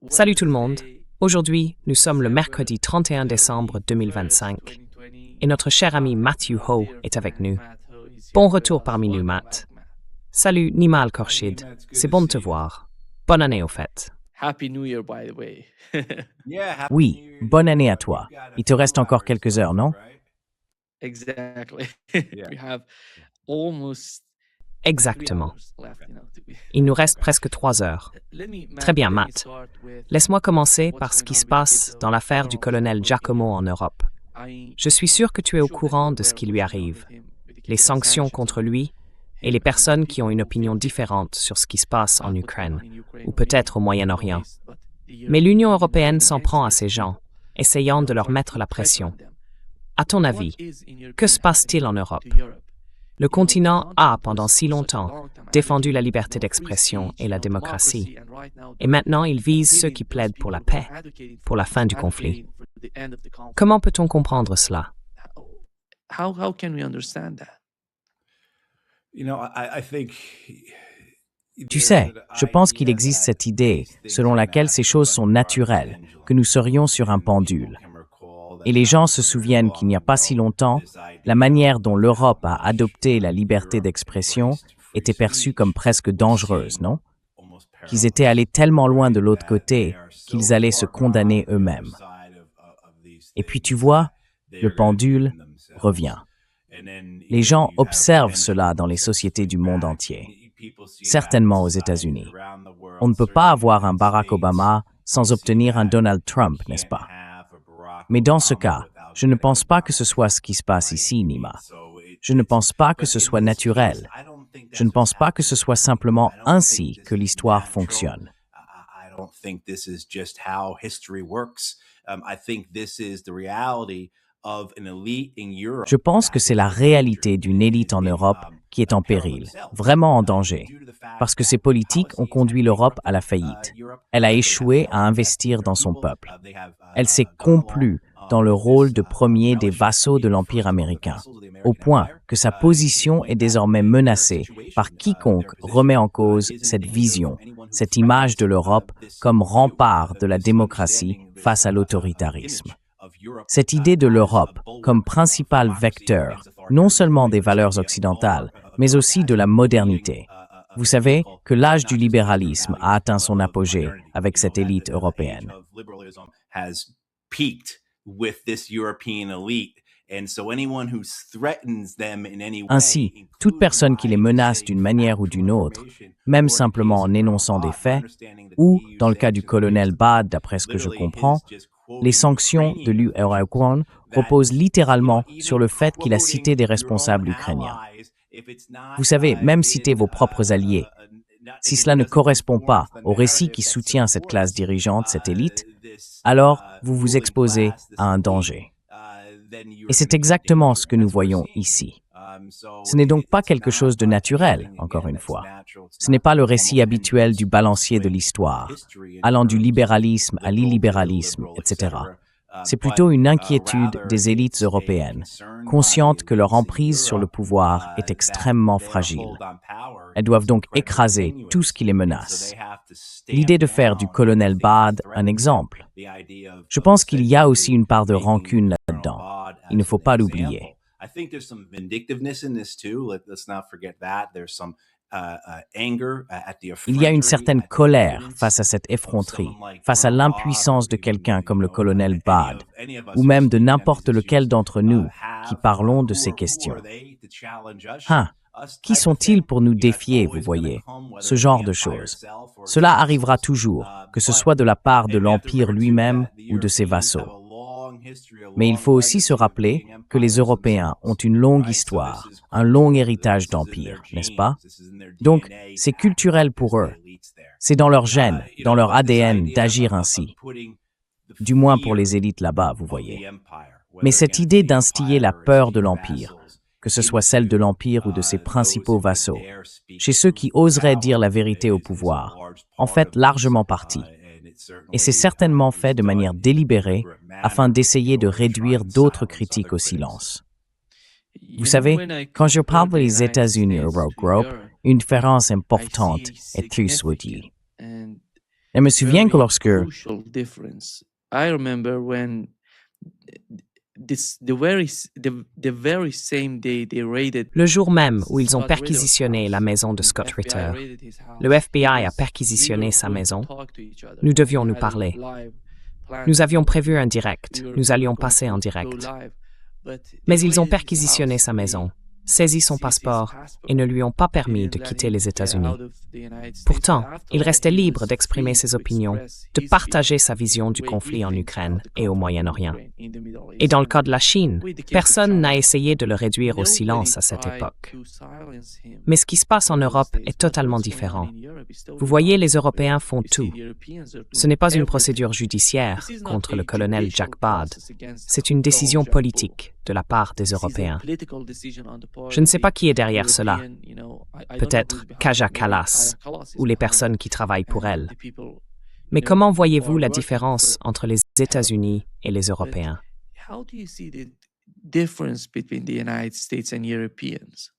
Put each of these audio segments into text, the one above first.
Salut tout le monde. Aujourd'hui, nous sommes le mercredi 31 décembre 2025 et notre cher ami Matthew Ho est avec nous. Bon retour parmi nous, Matt. Salut Nima Al-Korshid, c'est bon de te voir. Bonne année au fait. Happy New Year, by the way. Oui, bonne année à toi. Il te reste encore quelques heures, non? Exactly. We have almost Exactement. 3 hours left, Il nous reste presque 3 heures. Très bien, Matt. Laisse-moi commencer par ce qui se passe dans l'affaire du colonel Giacomo en Europe. Je suis sûr que tu es au courant de ce qui lui arrive, les sanctions contre lui et les personnes qui ont une opinion différente sur ce qui se passe en Ukraine, ou peut-être au Moyen-Orient. Mais l'Union européenne s'en prend à ces gens, essayant de leur mettre la pression. À ton avis, que se passe-t-il en Europe? Le continent a, pendant si longtemps, défendu la liberté d'expression et la démocratie. Et maintenant, il vise ceux qui plaident pour la paix, pour la fin du conflit. Comment peut-on comprendre cela? How can we understand that? Tu sais, je pense qu'il existe cette idée selon laquelle ces choses sont naturelles, que nous serions sur un pendule. Et les gens se souviennent qu'il n'y a pas si longtemps, la manière dont l'Europe a adopté la liberté d'expression était perçue comme presque dangereuse, non? Qu'ils étaient allés tellement loin de l'autre côté qu'ils allaient se condamner eux-mêmes. Et puis tu vois, le pendule revient. Les gens observent cela dans les sociétés du monde entier, certainement aux États-Unis. On ne peut pas avoir un Barack Obama sans obtenir un Donald Trump, n'est-ce pas? Mais dans ce cas, je ne pense pas que ce soit ce qui se passe ici, Nima. Je ne pense pas que ce soit naturel. Je ne pense pas que ce soit simplement ainsi que l'histoire fonctionne. Je pense que c'est la réalité d'une élite en Europe qui est en péril, vraiment en danger, parce que ces politiques ont conduit l'Europe à la faillite. Elle a échoué à investir dans son peuple. Elle s'est complue dans le rôle de premier des vassaux de l'Empire américain, au point que sa position est désormais menacée par quiconque remet en cause cette vision, cette image de l'Europe comme rempart de la démocratie face à l'autoritarisme. Cette idée de l'Europe comme principal vecteur, non seulement des valeurs occidentales, mais aussi de la modernité. Vous savez que l'âge du libéralisme a atteint son apogée avec cette élite européenne. Ainsi, toute personne qui les menace d'une manière ou d'une autre, même simplement en énonçant des faits, ou, dans le cas du colonel Bad, d'après ce que je comprends, les sanctions de l'UE reposent littéralement sur le fait qu'il a cité des responsables ukrainiens. Vous savez, même citer vos propres alliés. Si cela ne correspond pas au récit qui soutient cette classe dirigeante, cette élite, alors vous vous exposez à un danger. Et c'est exactement ce que nous voyons ici. Ce n'est donc pas quelque chose de naturel, encore une fois. Ce n'est pas le récit habituel du balancier de l'histoire, allant du libéralisme à l'illibéralisme, etc. C'est plutôt une inquiétude des élites européennes, conscientes que leur emprise sur le pouvoir est extrêmement fragile. Elles doivent donc écraser tout ce qui les menace. L'idée de faire du colonel Bad un exemple. Je pense qu'il y a aussi une part de rancune là-dedans. Il ne faut pas l'oublier. Il y a une certaine colère face à cette effronterie, face à l'impuissance de quelqu'un comme le colonel Bad, ou même de n'importe lequel d'entre nous qui parlons de ces questions. Qui sont-ils pour nous défier, vous voyez? Ce genre de choses. Cela arrivera toujours, que ce soit de la part de l'Empire lui-même ou de ses vassaux. Mais il faut aussi se rappeler que les Européens ont une longue histoire, un long héritage d'empire, n'est-ce pas? Donc, c'est culturel pour eux. C'est dans leur gène, dans leur ADN d'agir ainsi. Du moins pour les élites là-bas, vous voyez. Mais cette idée d'instiller la peur de l'empire, que ce soit celle de l'empire ou de ses principaux vassaux, chez ceux qui oseraient dire la vérité au pouvoir, en fait largement partie. Et c'est certainement fait de manière délibérée afin d'essayer de réduire d'autres critiques au silence. Vous savez, quand je parle des États-Unis Eurogroupe, une différence importante est très soulignée. Je me souviens que lorsque crucial difference. I remember when the very same day they raided Le jour même où ils ont Scott Ritter's perquisitionné la house, maison de the Scott FBI Ritter, raided his house, le FBI a because perquisitionné we were sa going to maison. talk to each other. Nous devions We nous had a parler. live plan. Nous avions prévu un direct. We were Nous allions going passer en to go direct. live, but Mais they ils ont raided his perquisitionné house. sa They maison, saisi son seized his passeport passport. et ne lui ont pas They permis didn't de let quitter him les get États-Unis. out of the United States, Pourtant, but after il all, restait he libre was d'exprimer free ses to opinions, express de his partager feelings, sa vision du the way he conflit en thinks Ukraine about the et au conflict in Moyen-Orient. Ukraine, in the Middle Et East. dans le And cas de la Chine, with the case of personne China, n'a essayé de le réduire au nobody silence à cette tried époque. to silence him Mais ce qui se passe en in those Europe days. est But totalement what's going on différent. in Europe is totally Vous voyez, les opposite. Européens font You see, tout. the Europeans are Ce doing n'est pas une everything. procédure judiciaire This is not contre le a colonel judicial Jack Bard. process against C'est une décision Colonel Jack Bard. politique de la part des This is a Européens. political decision on the part Je ne of sais the pas qui est derrière cela. European, I don't know Peut-être who's behind Kaja it. Maybe Kallas Kaja Kallas is ou les behind personnes it. qui travaillent pour And elle. the people, Mais comment who voyez-vous are la working différence for entre les her. États-Unis et les But Européens? how do you see the difference between the United States and Europeans?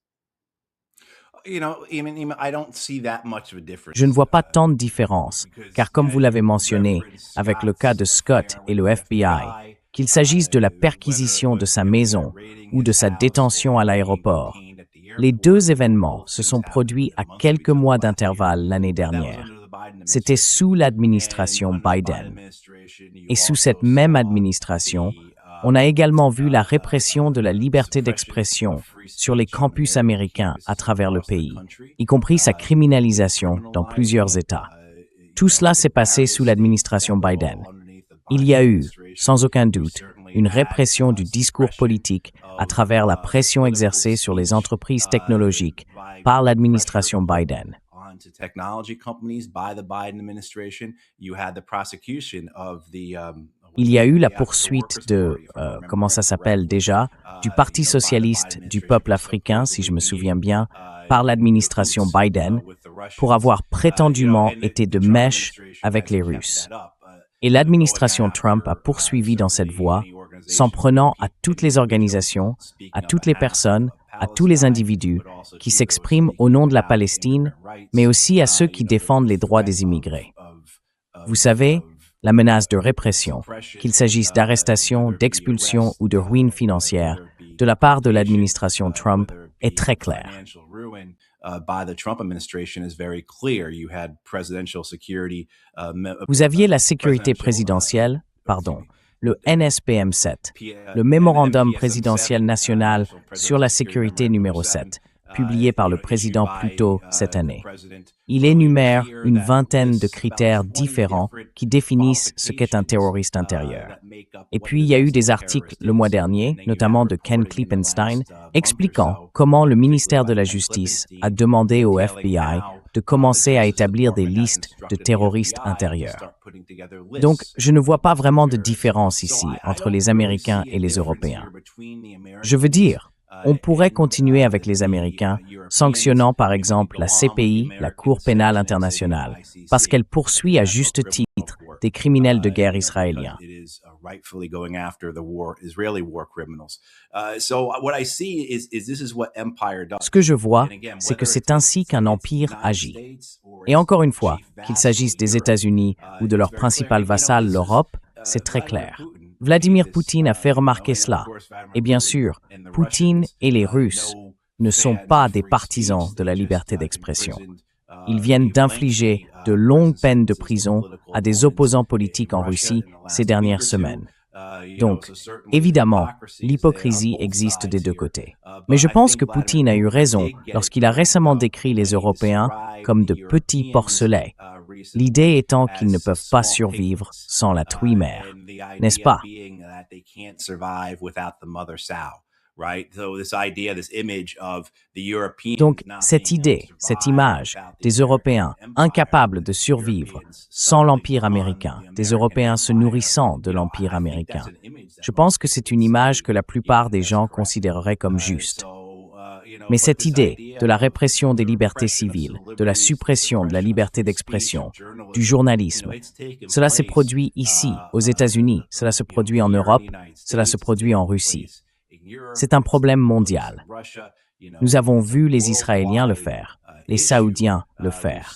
je ne vois pas tant de différence, car comme vous l'avez mentionné, avec le cas de Scott et le FBI, qu'il s'agisse de la perquisition de sa maison ou de sa détention à l'aéroport, les deux événements se sont produits à quelques mois d'intervalle l'année dernière. C'était sous l'administration Biden. Et sous cette même administration, on a également vu la répression de la liberté d'expression sur les campus américains à travers le pays, y compris sa criminalisation dans plusieurs États. Tout cela s'est passé sous l'administration Biden. Il y a eu, sans aucun doute, une répression du discours politique à travers la pression exercée sur les entreprises technologiques par l'administration Biden. Il y a eu la poursuite de, comment ça s'appelle déjà, du Parti socialiste du peuple africain, si je me souviens bien, par l'administration Biden, pour avoir prétendument été de mèche avec les Russes. Et l'administration Trump a poursuivi dans cette voie, s'en prenant à toutes les organisations, à toutes les personnes, à tous les individus qui s'expriment au nom de la Palestine, mais aussi à ceux qui défendent les droits des immigrés. Vous savez, la menace de répression, qu'il s'agisse d'arrestation, d'expulsion ou de ruine financière, de la part de l'administration Trump, est très claire. Vous aviez la sécurité présidentielle, le NSPM 7, le Mémorandum présidentiel national sur la sécurité numéro 7, publié par le président plus tôt cette année. Il énumère une vingtaine de critères différents qui définissent ce qu'est un terroriste intérieur. Et puis, il y a eu des articles le mois dernier, notamment de Ken Klippenstein, expliquant comment le ministère de la Justice a demandé au FBI de commencer à établir des listes de terroristes intérieurs. Donc, je ne vois pas vraiment de différence ici entre les Américains et les Européens. Je veux dire, on pourrait continuer avec les Américains, sanctionnant par exemple la CPI, la Cour pénale internationale, parce qu'elle poursuit à juste titre des criminels de guerre israéliens. Ce que je vois, c'est que c'est ainsi qu'un empire agit. Et encore une fois, qu'il s'agisse des États-Unis ou de leur principal vassal, l'Europe, c'est très clair. Vladimir Poutine a fait remarquer cela. Et bien sûr, Poutine et les Russes ne sont pas des partisans de la liberté d'expression. Ils viennent d'infliger de longues peines de prison à des opposants politiques en Russie ces dernières semaines. Donc, évidemment, l'hypocrisie existe des deux côtés. Mais je pense que Poutine a eu raison lorsqu'il a récemment décrit les Européens comme de petits porcelets, l'idée étant qu'ils ne peuvent pas survivre sans la truie-mère, n'est-ce pas? Donc, cette idée, cette image des Européens incapables de survivre sans l'Empire américain, des Européens se nourrissant de l'Empire américain, je pense que c'est une image que la plupart des gens considéreraient comme juste. Mais cette idée de la répression des libertés civiles, de la suppression de la liberté d'expression, du journalisme, cela s'est produit ici, aux États-Unis, cela se produit en Europe, cela se produit en Russie. C'est un problème mondial. Nous avons vu les Israéliens le faire. les Saoudiens le faire.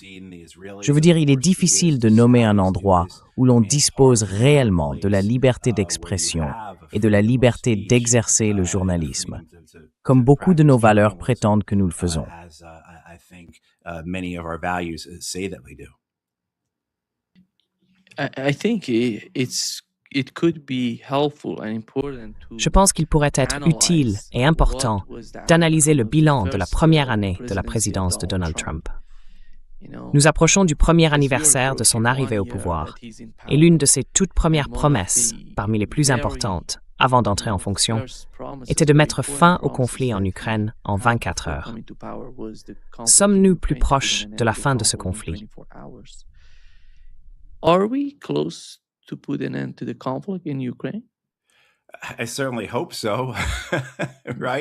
Je veux dire, il est difficile de nommer un endroit où l'on dispose réellement de la liberté d'expression et de la liberté d'exercer le journalisme, comme beaucoup de nos valeurs prétendent que nous le faisons. I think it could be helpful and important to Je pense qu'il pourrait être utile et important d'analyser le bilan de la première année de la présidence de Donald Trump. Nous approchons du premier anniversaire de son arrivée au pouvoir, et l'une de ses toutes premières promesses, parmi les plus importantes, avant d'entrer en fonction, était de mettre fin au conflit en Ukraine en 24 heures. Sommes-nous plus proches de la fin de ce conflit? Are we close to put an end to the conflict in Ukraine?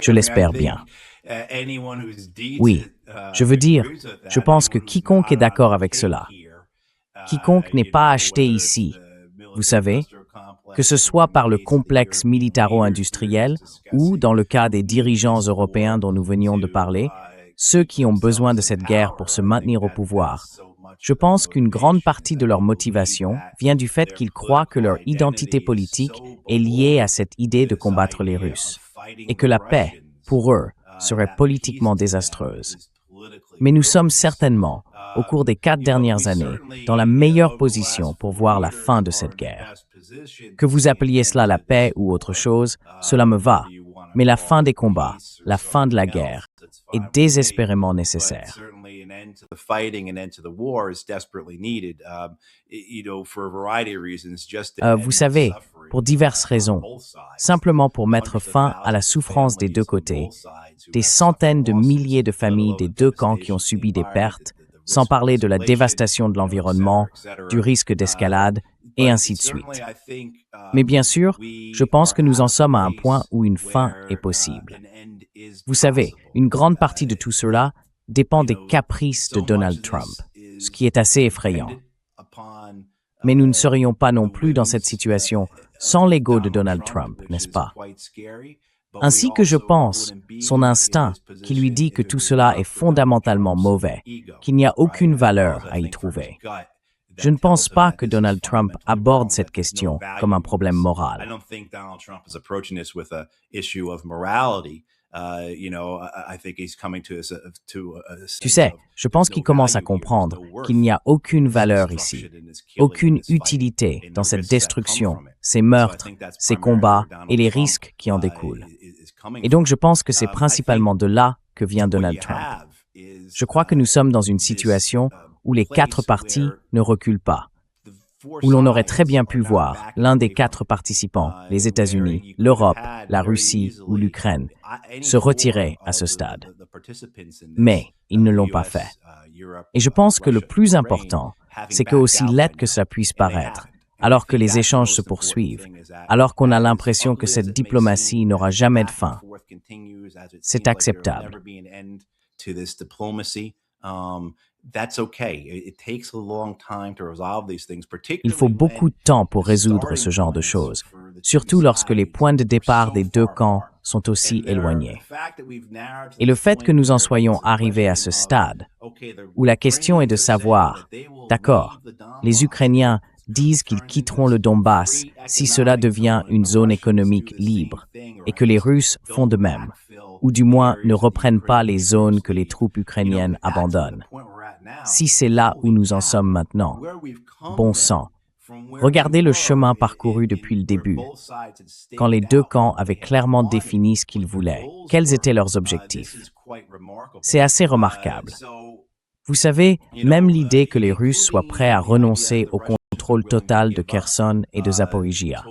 Je l'espère bien. Oui, je veux dire, je pense que quiconque est d'accord avec cela, quiconque n'est pas acheté ici, vous savez, que ce soit par le complexe militaro-industriel ou, dans le cas des dirigeants européens dont nous venions de parler, ceux qui ont besoin de cette guerre pour se maintenir au pouvoir. Je pense qu'une grande partie de leur motivation vient du fait qu'ils croient que leur identité politique est liée à cette idée de combattre les Russes, et que la paix, pour eux, serait politiquement désastreuse. Mais nous sommes certainement, au cours des 4 dernières années, dans la meilleure position pour voir la fin de cette guerre. Que vous appeliez cela la paix ou autre chose, cela me va, mais la fin des combats, la fin de la guerre, est désespérément nécessaire. Vous savez, pour diverses raisons, simplement pour mettre fin à la souffrance des deux côtés, des centaines de milliers de familles des deux camps qui ont subi des pertes, sans parler de la dévastation de l'environnement, du risque d'escalade, et ainsi de suite. Mais bien sûr, je pense que nous en sommes à un point où une fin est possible. Vous savez, une grande partie de tout cela dépend des caprices de Donald Trump, ce qui est assez effrayant. Mais nous ne serions pas non plus dans cette situation sans l'ego de Donald Trump, n'est-ce pas? Ainsi que je pense, son instinct qui lui dit que tout cela est fondamentalement mauvais, qu'il n'y a aucune valeur à y trouver. Je ne pense pas que Donald Trump aborde cette question comme un problème moral. Tu sais, je pense qu'il commence à comprendre qu'il n'y a aucune valeur ici, aucune utilité dans cette destruction, ces meurtres, ces combats et les risques qui en découlent. Et donc je pense que c'est principalement de là que vient Donald Trump. Je crois que nous sommes dans une situation où les 4 partis ne reculent pas, où l'on aurait très bien pu voir l'un des 4 participants, les États-Unis, l'Europe, la Russie ou l'Ukraine, se retirer à ce stade. Mais ils ne l'ont pas fait. Et je pense que le plus important, c'est que aussi laid que ça puisse paraître, alors que les échanges se poursuivent, alors qu'on a l'impression que cette diplomatie n'aura jamais de fin, c'est acceptable. Il faut beaucoup de temps pour résoudre ce genre de choses, surtout lorsque les points de départ des deux camps sont aussi éloignés. Et le fait que nous en soyons arrivés à ce stade, où la question est de savoir, d'accord, les Ukrainiens disent qu'ils quitteront le Donbass si cela devient une zone économique libre, et que les Russes font de même, ou du moins ne reprennent pas les zones que les troupes ukrainiennes abandonnent. Si c'est là où nous en sommes maintenant, bon sang, regardez le chemin parcouru depuis le début, quand les deux camps avaient clairement défini ce qu'ils voulaient, quels étaient leurs objectifs. C'est assez remarquable. Vous savez, même l'idée que les Russes soient prêts à renoncer au contrôle total de Kherson et de Zaporizhia.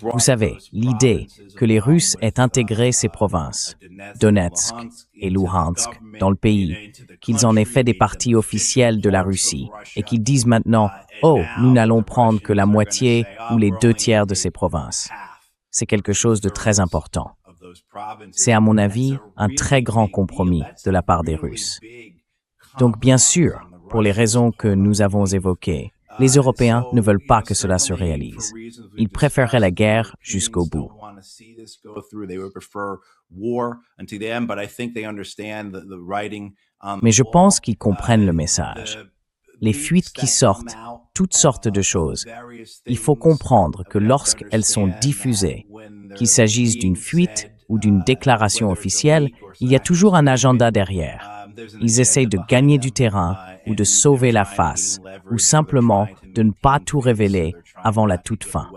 Vous savez, l'idée que les Russes aient intégré ces provinces, Donetsk et Luhansk, dans le pays, qu'ils en aient fait des parties officielles de la Russie et qu'ils disent maintenant « Oh, nous n'allons prendre que la moitié ou les 2/3 de ces provinces ». C'est quelque chose de très important. C'est à mon avis un très grand compromis de la part des Russes. Donc bien sûr, pour les raisons que nous avons évoquées, Les Européens ne veulent pas que cela se réalise. Ils préféreraient la guerre jusqu'au bout. Mais je pense qu'ils comprennent le message. Les fuites qui sortent, toutes sortes de choses. Il faut comprendre que lorsqu'elles sont diffusées, qu'il s'agisse d'une fuite ou d'une déclaration officielle, il y a toujours un agenda derrière. Ils essayent de gagner du terrain ou de sauver la face, ou simplement de ne pas tout révéler avant la toute fin.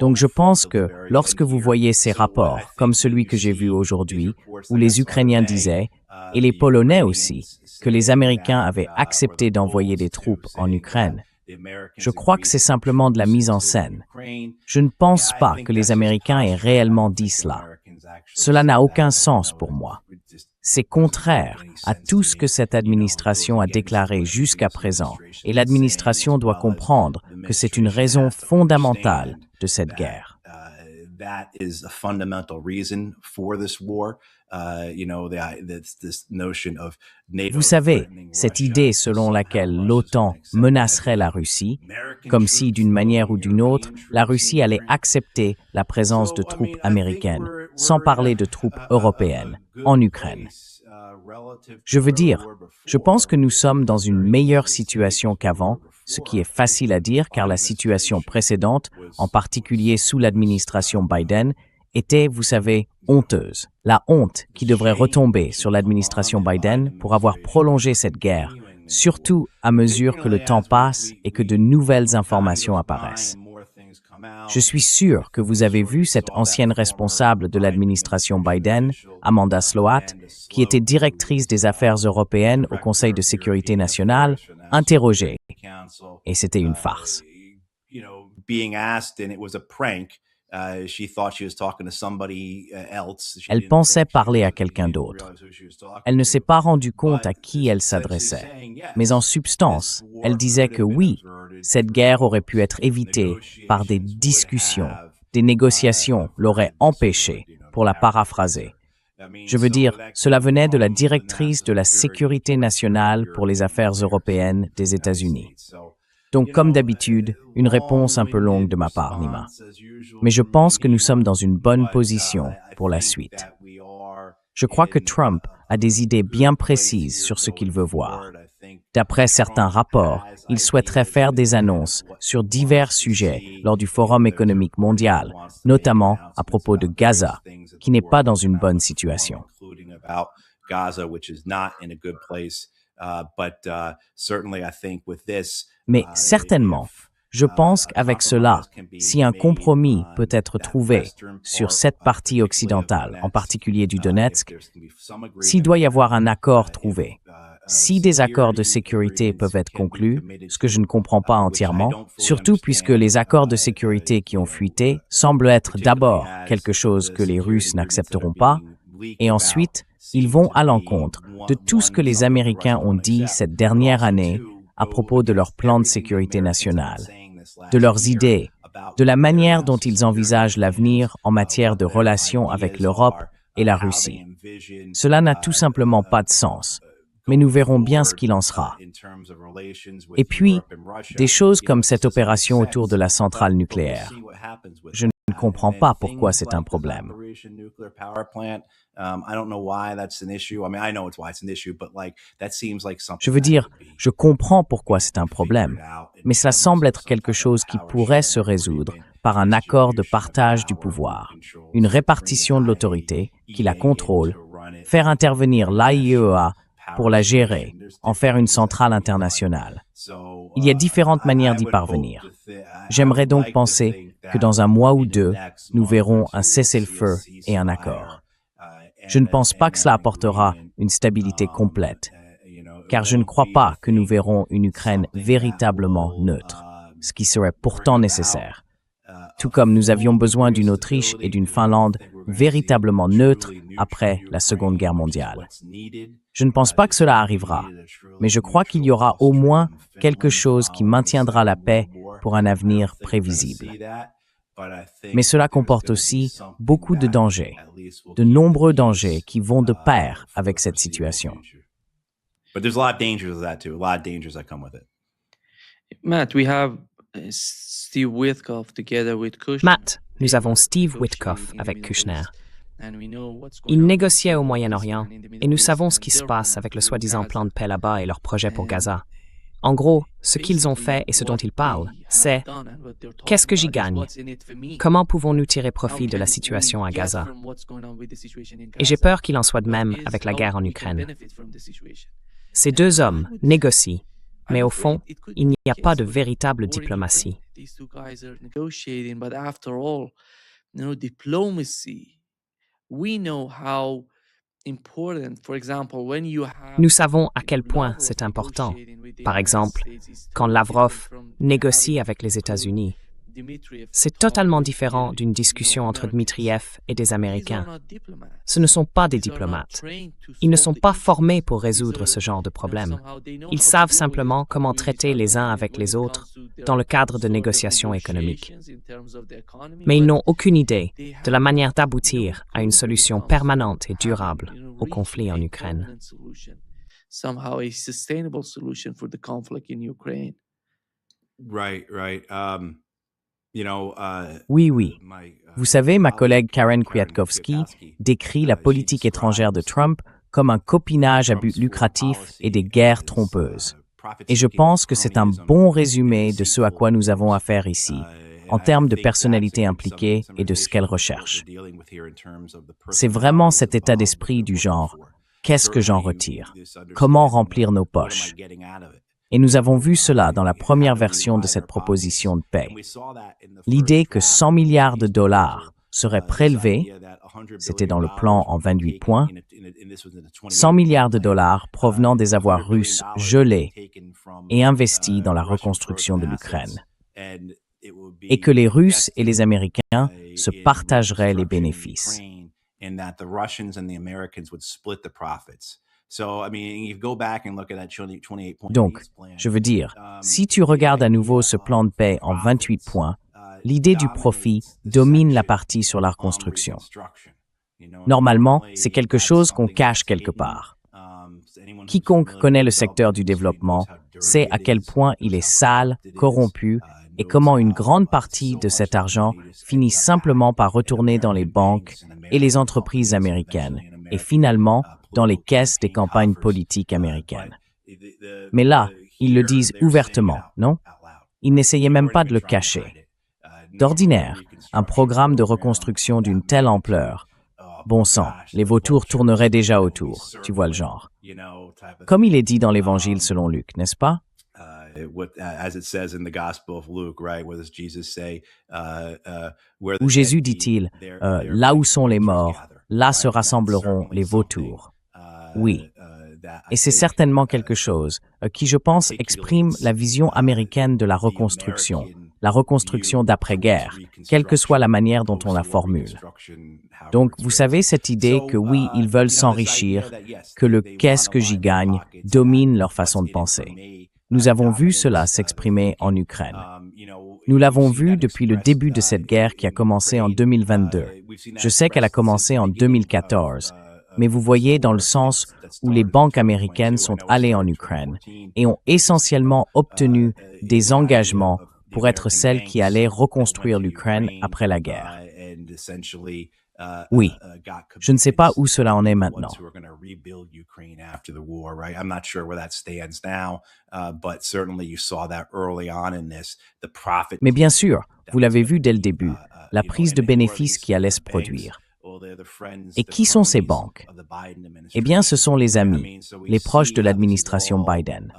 Donc je pense que lorsque vous voyez ces rapports, comme celui que j'ai vu aujourd'hui, où les Ukrainiens disaient, et les Polonais aussi, que les Américains avaient accepté d'envoyer des troupes en Ukraine, je crois que c'est simplement de la mise en scène. Je ne pense pas que les Américains aient réellement dit cela. Cela n'a aucun sens pour moi. C'est contraire à tout ce que cette administration a déclaré jusqu'à présent, et l'administration doit comprendre que c'est une raison fondamentale de cette guerre. Vous savez, cette idée selon laquelle l'OTAN menacerait la Russie, comme si d'une manière ou d'une autre, la Russie allait accepter la présence de troupes américaines, sans parler de troupes européennes, en Ukraine. Je veux dire, je pense que nous sommes dans une meilleure situation qu'avant, ce qui est facile à dire car la situation précédente, en particulier sous l'administration Biden, était, vous savez, honteuse. La honte qui devrait retomber sur l'administration Biden pour avoir prolongé cette guerre, surtout à mesure que le temps passe et que de nouvelles informations apparaissent. Je suis sûr que vous avez vu cette ancienne responsable de l'administration Biden, Amanda Sloat, qui était directrice des affaires européennes au Conseil de sécurité nationale, interrogée. Et c'était une farce. Elle pensait parler à quelqu'un d'autre. Elle ne s'est pas rendue compte à qui elle s'adressait. Mais en substance, elle disait que oui, cette guerre aurait pu être évitée par des discussions. Des négociations l'auraient empêchée, pour la paraphraser. Je veux dire, cela venait de la directrice de la sécurité nationale pour les affaires européennes des États-Unis. Donc, comme d'habitude, une réponse un peu longue de ma part, Nima. Mais je pense que nous sommes dans une bonne position pour la suite. Je crois que Trump a des idées bien précises sur ce qu'il veut voir. D'après certains rapports, il souhaiterait faire des annonces sur divers sujets lors du Forum économique mondial, notamment à propos de Gaza, qui n'est pas dans une bonne situation. Mais certainement, je pense qu'avec cela, si un compromis peut être trouvé sur cette partie occidentale, en particulier du Donetsk, s'il doit y avoir un accord trouvé, si des accords de sécurité peuvent être conclus, ce que je ne comprends pas entièrement, surtout puisque les accords de sécurité qui ont fuité semblent être d'abord quelque chose que les Russes n'accepteront pas, et ensuite, ils vont à l'encontre de tout ce que les Américains ont dit cette dernière année à propos de leur plan de sécurité nationale, de leurs idées, de la manière dont ils envisagent l'avenir en matière de relations avec l'Europe et la Russie. Cela n'a tout simplement pas de sens, mais nous verrons bien ce qu'il en sera. Et puis, des choses comme cette opération autour de la centrale nucléaire. Je ne comprends pas pourquoi c'est un problème. Je veux dire, je comprends pourquoi c'est un problème, mais cela semble être quelque chose qui pourrait se résoudre par un accord de partage du pouvoir, une répartition de l'autorité qui la contrôle, faire intervenir l'AIEA pour la gérer, en faire une centrale internationale. Il y a différentes manières d'y parvenir. J'aimerais donc penser que dans un mois ou deux, nous verrons un cessez-le-feu et un accord. Je ne pense pas que cela apportera une stabilité complète, car je ne crois pas que nous verrons une Ukraine véritablement neutre, ce qui serait pourtant nécessaire. Tout comme nous avions besoin d'une Autriche et d'une Finlande véritablement neutres après la Seconde Guerre mondiale. Je ne pense pas que cela arrivera, mais je crois qu'il y aura au moins quelque chose qui maintiendra la paix pour un avenir prévisible. Mais cela comporte aussi beaucoup de dangers, de nombreux dangers qui vont de pair avec cette situation. Matt, we have Steve Witkoff together with Kushner. Matt, nous avons Steve Witkoff avec Kushner. Ils Ils négociaient au Moyen-Orient et nous savons ce qui se passe avec le soi-disant plan de paix là-bas et leur projet pour Gaza. En gros, ce qu'ils ont fait et ce dont ils parlent, c'est « Qu'est-ce que j'y gagne? Comment pouvons-nous tirer profit de la situation à Gaza ?» Et j'ai peur qu'il en soit de même avec la guerre en Ukraine. Ces deux hommes négocient, mais au fond, il n'y a pas de véritable diplomatie. Nous savons à quel point c'est important. Par exemple, quand Lavrov négocie avec les États-Unis, c'est totalement différent d'une discussion entre Dmitriev et des Américains. Ce ne sont pas des diplomates. Ils ne sont pas formés pour résoudre ce genre de problème. Ils savent simplement comment traiter les uns avec les autres dans le cadre de négociations économiques. Mais ils n'ont aucune idée de la manière d'aboutir à une solution permanente et durable au conflit en Ukraine. Somehow a sustainable solution for the conflict in Ukraine. Right. Oui. Vous savez, ma collègue Karen Kwiatkowski décrit la politique étrangère de Trump comme un copinage à but lucratif et des guerres trompeuses. Et je pense que c'est un bon résumé de ce à quoi nous avons affaire ici, en termes de personnalité impliquée et de ce qu'elle recherche. C'est vraiment cet état d'esprit du genre « qu'est-ce que j'en retire? Comment remplir nos poches ?» Et nous avons vu cela dans la première version de cette proposition de paix. L'idée que 100 milliards de dollars seraient prélevés, c'était dans le plan en 28 points, 100 milliards de dollars provenant des avoirs russes gelés et investis dans la reconstruction de l'Ukraine. Et que les Russes et les Américains se partageraient les bénéfices. Donc, je veux dire, si tu regardes à nouveau ce plan de paix en 28 points, l'idée du profit domine la partie sur la reconstruction. Normalement, c'est quelque chose qu'on cache quelque part. Quiconque connaît le secteur du développement sait à quel point il est sale, corrompu, et comment une grande partie de cet argent finit simplement par retourner dans les banques et les entreprises américaines, et finalement dans les caisses des campagnes politiques américaines. Mais là, ils le disent ouvertement, non? Ils n'essayaient même pas de le cacher. D'ordinaire, un programme de reconstruction d'une telle ampleur, bon sang, les vautours tourneraient déjà autour, tu vois le genre. Comme il est dit dans l'Évangile selon Luc, n'est-ce pas? Où Jésus dit-il, là où sont les morts, là se rassembleront les vautours. Oui. Et c'est certainement quelque chose qui, je pense, exprime la vision américaine de la reconstruction d'après-guerre, quelle que soit la manière dont on la formule. Donc, vous savez cette idée que oui, ils veulent s'enrichir, que le « qu'est-ce que j'y gagne » domine leur façon de penser. Nous avons vu cela s'exprimer en Ukraine. Nous l'avons vu depuis le début de cette guerre qui a commencé en 2022. Je sais qu'elle a commencé en 2014, mais vous voyez dans le sens où les banques américaines sont allées en Ukraine et ont essentiellement obtenu des engagements pour être celles qui allaient reconstruire l'Ukraine après la guerre. Oui, je ne sais pas où cela en est maintenant. Mais bien sûr, vous l'avez vu dès le début, la prise de bénéfices qui allait se produire. Et qui sont ces banques? Eh bien, ce sont les amis, les proches de l'administration Biden.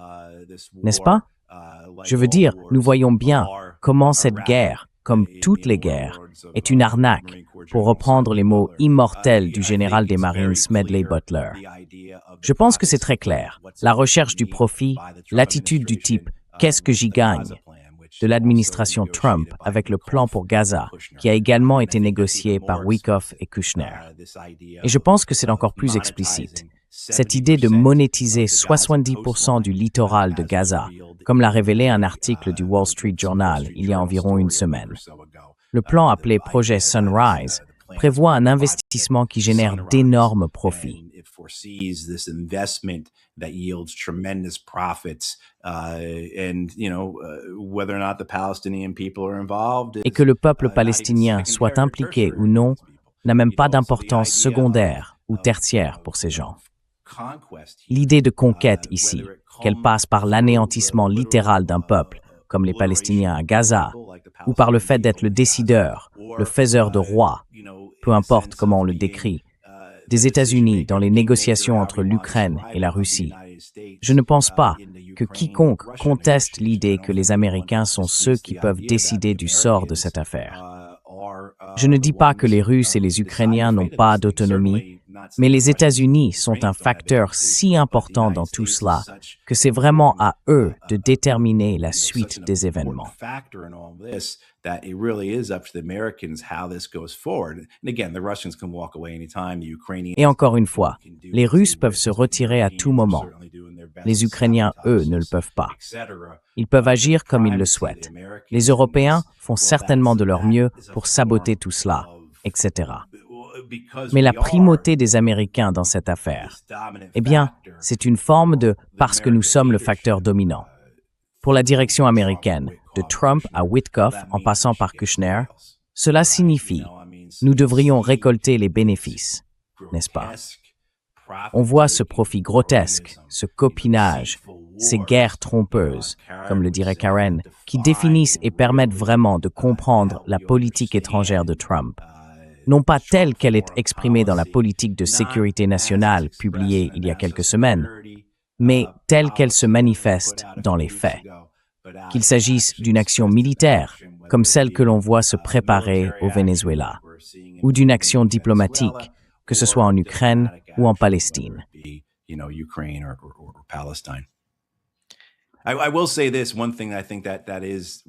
N'est-ce pas? Je veux dire, nous voyons bien comment cette guerre, comme toutes les guerres, est une arnaque, pour reprendre les mots immortels du général des Marines Smedley Butler. Je pense que c'est très clair. La recherche du profit, l'attitude du type « qu'est-ce que j'y gagne ?» de l'administration Trump avec le plan pour Gaza, qui a également été négocié par Witkoff et Kushner. Et je pense que c'est encore plus explicite. Cette idée de monétiser 70% du littoral de Gaza, comme l'a révélé un article du Wall Street Journal il y a environ une semaine. Le plan appelé Projet Sunrise prévoit un investissement qui génère d'énormes profits. Et que le peuple palestinien soit impliqué ou non n'a même pas d'importance secondaire ou tertiaire pour ces gens. L'idée de conquête ici, qu'elle passe par l'anéantissement littéral d'un peuple, comme les Palestiniens à Gaza, ou par le fait d'être le décideur, le faiseur de rois, peu importe comment on le décrit, des États-Unis dans les négociations entre l'Ukraine et la Russie. Je ne pense pas que quiconque conteste l'idée que les Américains sont ceux qui peuvent décider du sort de cette affaire. Je ne dis pas que les Russes et les Ukrainiens n'ont pas d'autonomie, mais les États-Unis sont un facteur si important dans tout cela que c'est vraiment à eux de déterminer la suite des événements. Et encore une fois, les Russes peuvent se retirer à tout moment. Les Ukrainiens, eux, ne le peuvent pas. Ils peuvent agir comme ils le souhaitent. Les Européens font certainement de leur mieux pour saboter tout cela, etc. Mais la primauté des Américains dans cette affaire, eh bien, c'est une forme de « parce que nous sommes le facteur dominant ». Pour la direction américaine, de Trump à Witkoff en passant par Kushner, cela signifie « nous devrions récolter les bénéfices », n'est-ce pas? On voit ce profit grotesque, ce copinage, ces guerres trompeuses, comme le dirait Karen, qui définissent et permettent vraiment de comprendre la politique étrangère de Trump. Non pas telle qu'elle est exprimée dans la politique de sécurité nationale publiée il y a quelques semaines, mais telle qu'elle se manifeste dans les faits. Qu'il s'agisse d'une action militaire, comme celle que l'on voit se préparer au Venezuela, ou d'une action diplomatique, que ce soit en Ukraine ou en Palestine.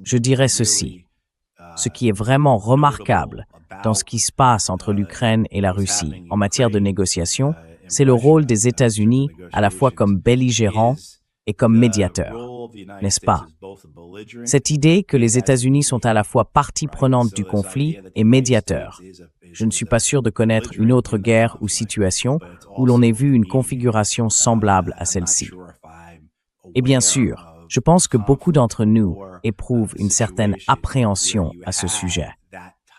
Je dirais ceci. Ce qui est vraiment remarquable dans ce qui se passe entre l'Ukraine et la Russie en matière de négociation, c'est le rôle des États-Unis à la fois comme belligérants et comme médiateurs, n'est-ce pas? Cette idée que les États-Unis sont à la fois partie prenante du conflit et médiateurs. Je ne suis pas sûr de connaître une autre guerre ou situation où l'on ait vu une configuration semblable à celle-ci. Et bien sûr, je pense que beaucoup d'entre nous éprouvent une certaine appréhension à ce sujet.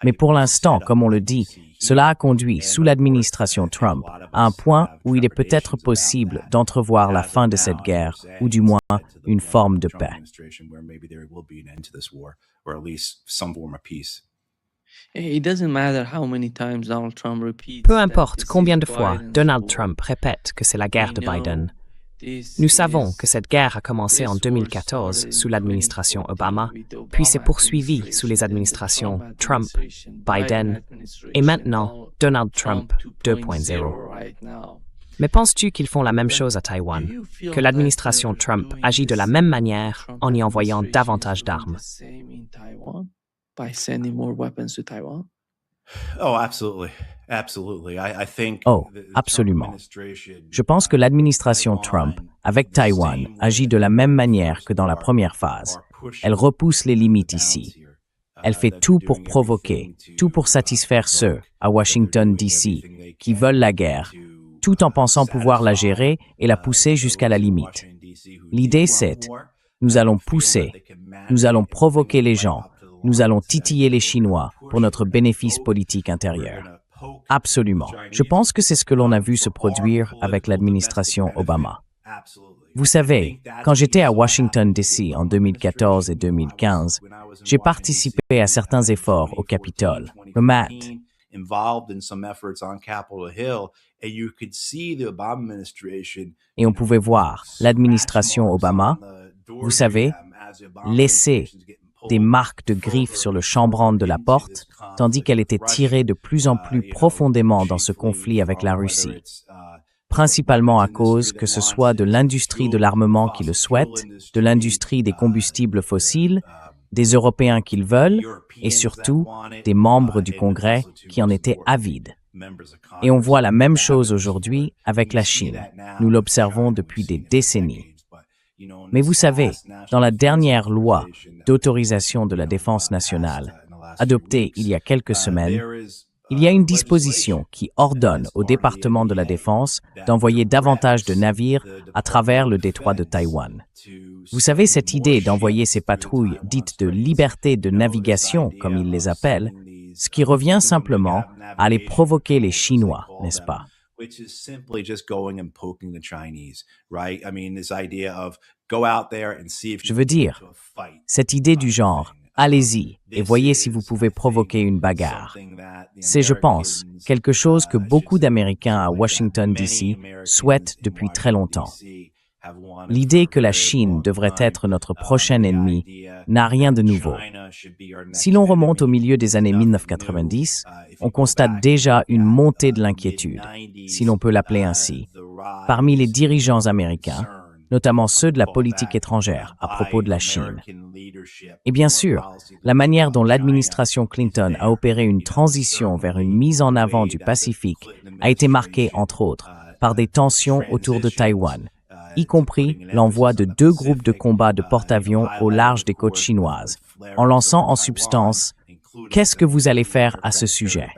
Mais pour l'instant, comme on le dit, cela a conduit, sous l'administration Trump, à un point où il est peut-être possible d'entrevoir la fin de cette guerre, ou du moins une forme de paix. Peu importe combien de fois Donald Trump répète que c'est la guerre de Biden. Nous savons que cette guerre a commencé en 2014 sous l'administration Obama, puis s'est poursuivie sous les administrations Trump, Biden et maintenant Donald Trump 2.0. Mais penses-tu qu'ils font la même chose à Taïwan, que l'administration Trump agit de la même manière en y envoyant davantage d'armes? Oh, absolument. Je pense que l'administration Trump, avec Taïwan, agit de la même manière que dans la première phase. Elle repousse les limites ici. Elle fait tout pour provoquer, tout pour satisfaire ceux, à Washington, D.C., qui veulent la guerre, tout en pensant pouvoir la gérer et la pousser jusqu'à la limite. L'idée, c'est « nous allons pousser, nous allons provoquer les gens, nous allons titiller les Chinois pour notre bénéfice politique intérieur. » Absolument. Je pense que c'est ce que l'on a vu se produire avec l'administration Obama. Vous savez, quand j'étais à Washington, D.C. en 2014 et 2015, j'ai participé à certains efforts au Capitole. Matt. Et on pouvait voir l'administration Obama, vous savez, laisser des marques de griffes sur le chambranle de la porte, tandis qu'elle était tirée de plus en plus profondément dans ce conflit avec la Russie. Principalement à cause que ce soit de l'industrie de l'armement qui le souhaite, de l'industrie des combustibles fossiles, des Européens qui le veulent, et surtout des membres du Congrès qui en étaient avides. Et on voit la même chose aujourd'hui avec la Chine. Nous l'observons depuis des décennies. Mais vous savez, dans la dernière loi d'autorisation de la défense nationale, adoptée il y a quelques semaines, il y a une disposition qui ordonne au département de la Défense d'envoyer davantage de navires à travers le détroit de Taïwan. Vous savez, cette idée d'envoyer ces patrouilles dites de liberté de navigation, comme ils les appellent, ce qui revient simplement à aller provoquer les Chinois, n'est-ce pas? Which is simply just going and poking the Chinese, right? I mean, this idea of go out there and see if Je you veux can get dire, into a fight. cette idée du genre, allez-y et voyez si vous pouvez provoquer une bagarre. C'est, je pense, quelque chose que beaucoup d'Américains à Washington, D.C. souhaitent depuis très longtemps. L'idée que la Chine devrait être notre prochain ennemi n'a rien de nouveau. Si l'on remonte au milieu des années 1990, on constate déjà une montée de l'inquiétude, si l'on peut l'appeler ainsi, parmi les dirigeants américains, notamment ceux de la politique étrangère à propos de la Chine. Et bien sûr, la manière dont l'administration Clinton a opéré une transition vers une mise en avant du Pacifique a été marquée, entre autres, par des tensions autour de Taïwan, y compris l'envoi de 2 groupes de combat de porte-avions au large des côtes chinoises, en lançant en substance « Qu'est-ce que vous allez faire à ce sujet ?»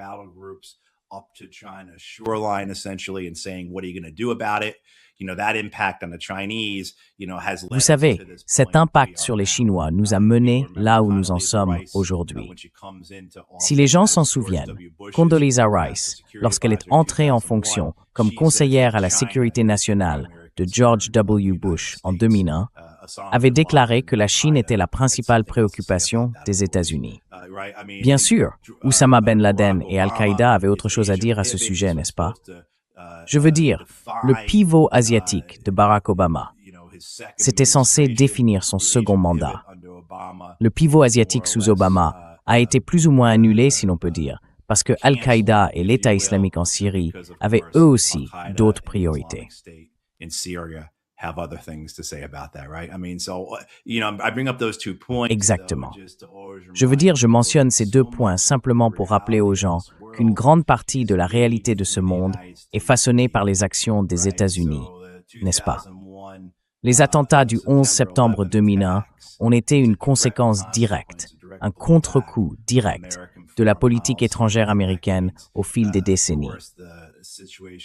Vous savez, cet impact sur les Chinois nous a menés là où nous en sommes aujourd'hui. Si les gens s'en souviennent, Condoleezza Rice, lorsqu'elle est entrée en fonction comme conseillère à la sécurité nationale de George W. Bush en 2001, avait déclaré que la Chine était la principale préoccupation des États-Unis. Bien sûr, Oussama Ben Laden et Al-Qaïda avaient autre chose à dire à ce sujet, n'est-ce pas? Je veux dire, le pivot asiatique de Barack Obama, c'était censé définir son second mandat. Le pivot asiatique sous Obama a été plus ou moins annulé, si l'on peut dire, parce que Al-Qaïda et l'État islamique en Syrie avaient eux aussi d'autres priorités. Exactement. Je veux dire, je mentionne ces 2 points simplement pour rappeler aux gens qu'une grande partie de la réalité de ce monde est façonnée par les actions des États-Unis, n'est-ce pas? Les attentats du 11 septembre 2001 ont été une conséquence directe, un contre-coup direct de la politique étrangère américaine au fil des décennies.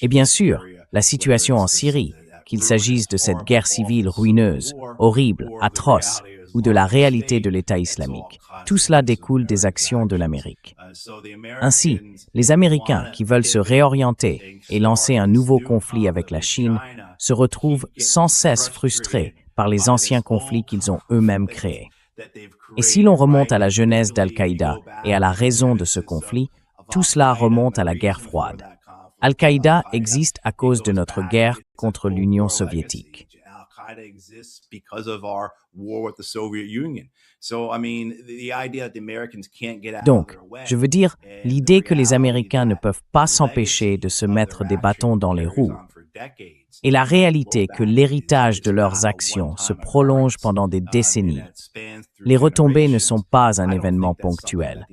Et bien sûr, la situation en Syrie, qu'il s'agisse de cette guerre civile ruineuse, horrible, atroce, ou de la réalité de l'État islamique. Tout cela découle des actions de l'Amérique. Ainsi, les Américains qui veulent se réorienter et lancer un nouveau conflit avec la Chine se retrouvent sans cesse frustrés par les anciens conflits qu'ils ont eux-mêmes créés. Et si l'on remonte à la genèse d'Al-Qaïda et à la raison de ce conflit, tout cela remonte à la guerre froide. Al-Qaïda existe à cause de notre guerre contre l'Union soviétique. Donc, je veux dire, l'idée que les Américains ne peuvent pas s'empêcher de se mettre des bâtons dans les roues, et la réalité que l'héritage de leurs actions se prolonge pendant des décennies. Les retombées ne sont pas un événement ponctuel.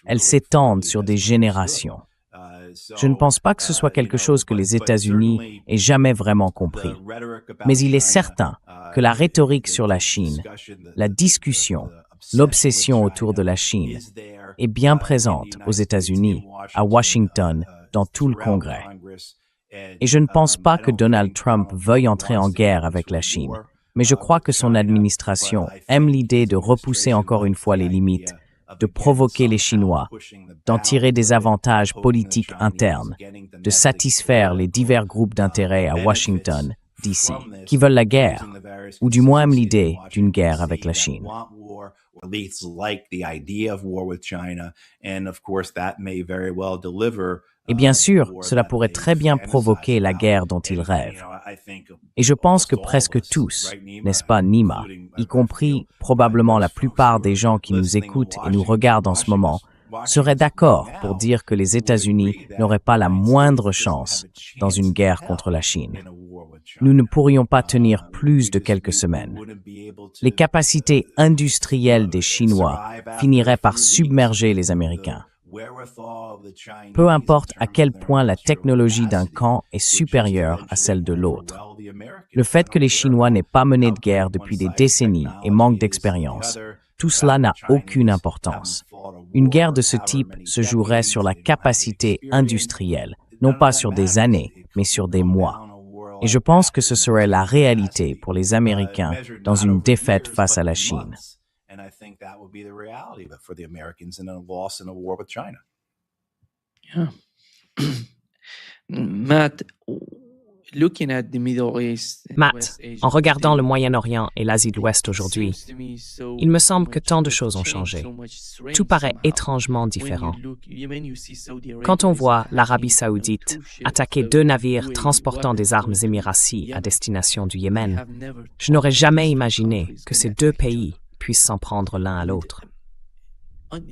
Elles s'étendent sur des générations. Je ne pense pas que ce soit quelque chose que les États-Unis aient jamais vraiment compris. Mais il est certain que la rhétorique sur la Chine, la discussion, l'obsession autour de la Chine est bien présente aux États-Unis, à Washington, dans tout le Congrès. Et je ne pense pas que Donald Trump veuille entrer en guerre avec la Chine, mais je crois que son administration aime l'idée de repousser encore une fois les limites, de provoquer les Chinois, d'en tirer des avantages politiques internes, de satisfaire les divers groupes d'intérêt à Washington, D.C., qui veulent la guerre, ou du moins aiment l'idée d'une guerre avec la Chine. Et bien sûr, cela pourrait très bien provoquer la guerre dont ils rêvent. Et je pense que presque tous, n'est-ce pas, Nima, y compris probablement la plupart des gens qui nous écoutent et nous regardent en ce moment, seraient d'accord pour dire que les États-Unis n'auraient pas la moindre chance dans une guerre contre la Chine. Nous ne pourrions pas tenir plus de quelques semaines. Les capacités industrielles des Chinois finiraient par submerger les Américains. Peu importe à quel point la technologie d'un camp est supérieure à celle de l'autre. Le fait que les Chinois n'aient pas mené de guerre depuis des décennies et manquent d'expérience tout cela n'a aucune importance. Une guerre de ce type se jouerait sur la capacité industrielle, non pas sur des années, mais sur des mois. Et je pense que ce serait la réalité pour les Américains dans une défaite face à la Chine. Yeah. Matt, looking at the Middle East, Matt, West Asia en regardant le today, Moyen-Orient et l'Asie de l'Ouest aujourd'hui, seems to me so il me semble que much tant de has choses ont changed, changé. so much strange Tout paraît somehow. étrangement When différent. you see Saudi Quand on Arabia voit attacking l'Arabie saoudite two ships attaquer of 2 navires UAE transportant des armes weapons going to émiraties à Yemen, destination du I Yémen, have never je n'aurais thought jamais these two imaginé countries que could ces 2 attack each pays other. puissent s'en prendre l'un à l'autre.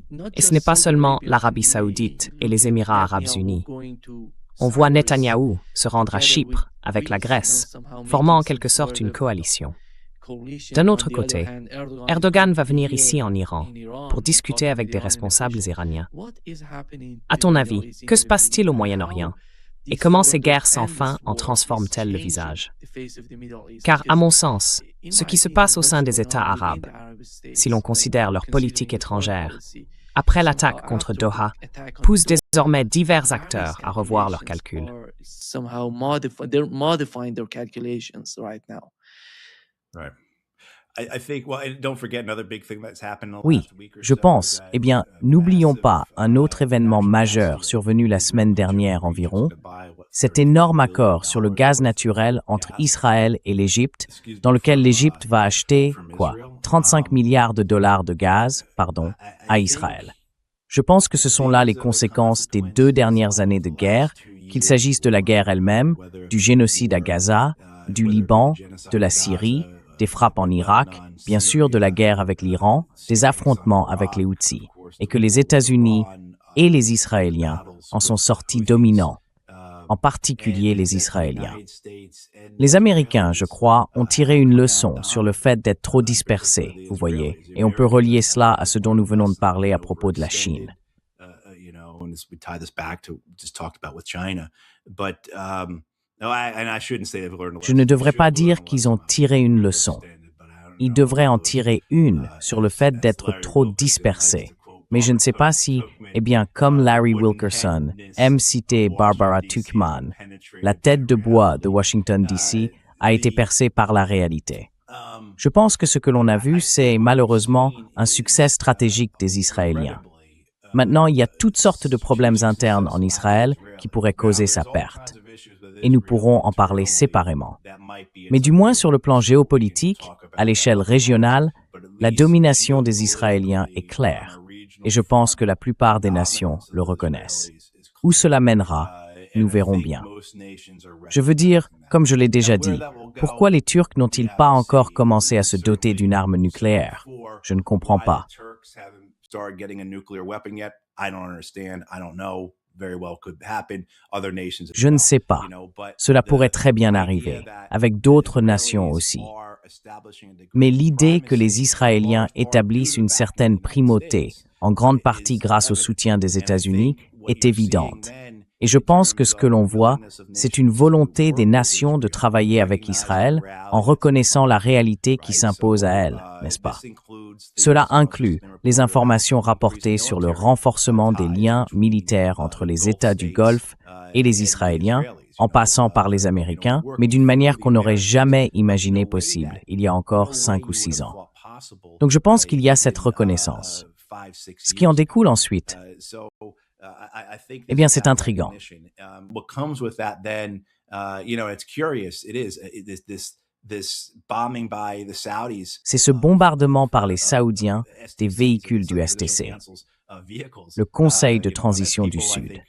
Not Et ce just n'est pas Saudi seulement Arabia and l'Arabie UAE. saoudite et Look les at Émirats arabes Netanyahu unis. going to On voit Cyprus Netanyahou se rendre à together with Chypre avec la Greece, Grèce, somehow formant en making quelque some sorte sort une of coalition. coalition. D'un On autre the other côté, hand, Erdogan va is venir here ici en Iran in Iran pour discuter talking avec with des Iranian responsables officials. iraniens. What is happening À to ton the avis, Middle East in que the se passe-t-il au region? Moyen-Orient? How Et comment this ces sort of guerres sans endless fin en war transforment-elles is le changing visage? the face of the Middle East? Car, à Because mon sens, in ce my qui se opinion, passe au sein what's des going États on within arabes, the Arab States, si l'on considère leur politique considering the foreign étrangère, policy, après somehow l'attaque contre after the Doha, attack on pousse Doha, désormais divers Paris acteurs à revoir leurs calculations calculs. are somehow they're modifying their calculations right now. Right. I think, well, and don't forget another big thing that's happened in the Oui, last week or je so pense. is that, Eh bien, n'oublions massive, pas un autre événement natural gas majeur deal survenu la Israel semaine and dernière Egypt reached environ, to buy, what, cet $35 énorme billion accord sur le gaz worth of naturel entre gas, Israël et l'Égypte, excuse me, dans lequel from, l'Égypte va acheter, from quoi, Israel. 35 milliards de dollars de gaz, à Israël. Je pense que ce sont là les conséquences des 2 dernières années de guerre, qu'il s'agisse de la guerre elle-même, du génocide à Gaza, du Liban, de la Syrie, des frappes en Irak, bien sûr de la guerre avec l'Iran, des affrontements avec les Houthis, et que les États-Unis et les Israéliens en sont sortis dominants, en particulier les Israéliens. Les Américains, je crois, ont tiré une leçon sur le fait d'être trop dispersés, vous voyez, et on peut relier cela à ce dont nous venons de parler à propos de la Chine. Je ne devrais pas dire qu'ils ont tiré une leçon. Ils devraient en tirer une sur le fait d'être trop dispersés. Mais je ne sais pas si, eh bien, comme Larry Wilkerson aime citer Barbara Tuchman, la tête de bois de Washington, D.C. a été percée par la réalité. Je pense que ce que l'on a vu, c'est malheureusement un succès stratégique des Israéliens. Maintenant, il y a toutes sortes de problèmes internes en Israël qui pourraient causer sa perte. Et nous pourrons en parler séparément. Mais du moins sur le plan géopolitique, à l'échelle régionale, la domination des Israéliens est claire. Et je pense que la plupart des nations le reconnaissent. Où cela mènera, nous verrons bien. Je veux dire, comme je l'ai déjà dit, pourquoi les Turcs n'ont-ils pas encore commencé à se doter d'une arme nucléaire? Je ne comprends pas. Je ne sais pas. Cela pourrait très bien arriver, avec d'autres nations aussi. Mais l'idée que les Israéliens établissent une certaine primauté, en grande partie grâce au soutien des États-Unis, est évidente. Et je pense que ce que l'on voit, c'est une volonté des nations de travailler avec Israël en reconnaissant la réalité qui s'impose à elles, n'est-ce pas? Cela inclut les informations rapportées sur le renforcement des liens militaires entre les États du Golfe et les Israéliens, en passant par les Américains, mais d'une manière qu'on n'aurait jamais imaginé possible il y a encore 5 ou 6 ans. Donc je pense qu'il y a cette reconnaissance. Ce qui en découle ensuite, eh bien, c'est intriguant. C'est ce bombardement par les Saoudiens des véhicules du STC, le Conseil de transition du Sud.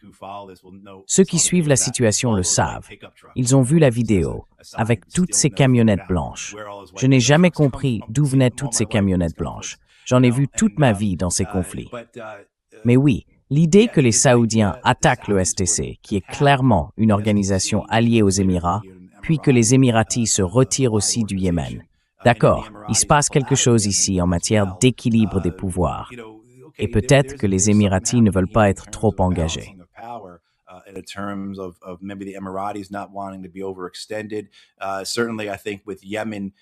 Ceux qui suivent la situation le savent. Ils ont vu la vidéo, avec toutes ces camionnettes blanches. Je n'ai jamais compris d'où venaient toutes ces camionnettes blanches. J'en ai vu toute ma vie dans ces conflits. Mais oui, l'idée que les Saoudiens attaquent le STC, qui est clairement une organisation alliée aux Émirats, puis que les Émiratis se retirent aussi du Yémen. D'accord, il se passe quelque chose ici en matière d'équilibre des pouvoirs. Et peut-être que les Émiratis ne veulent pas être trop engagés. in terms of maybe the Emiratis not wanting to be overextended. Certainly, I think with Yemen,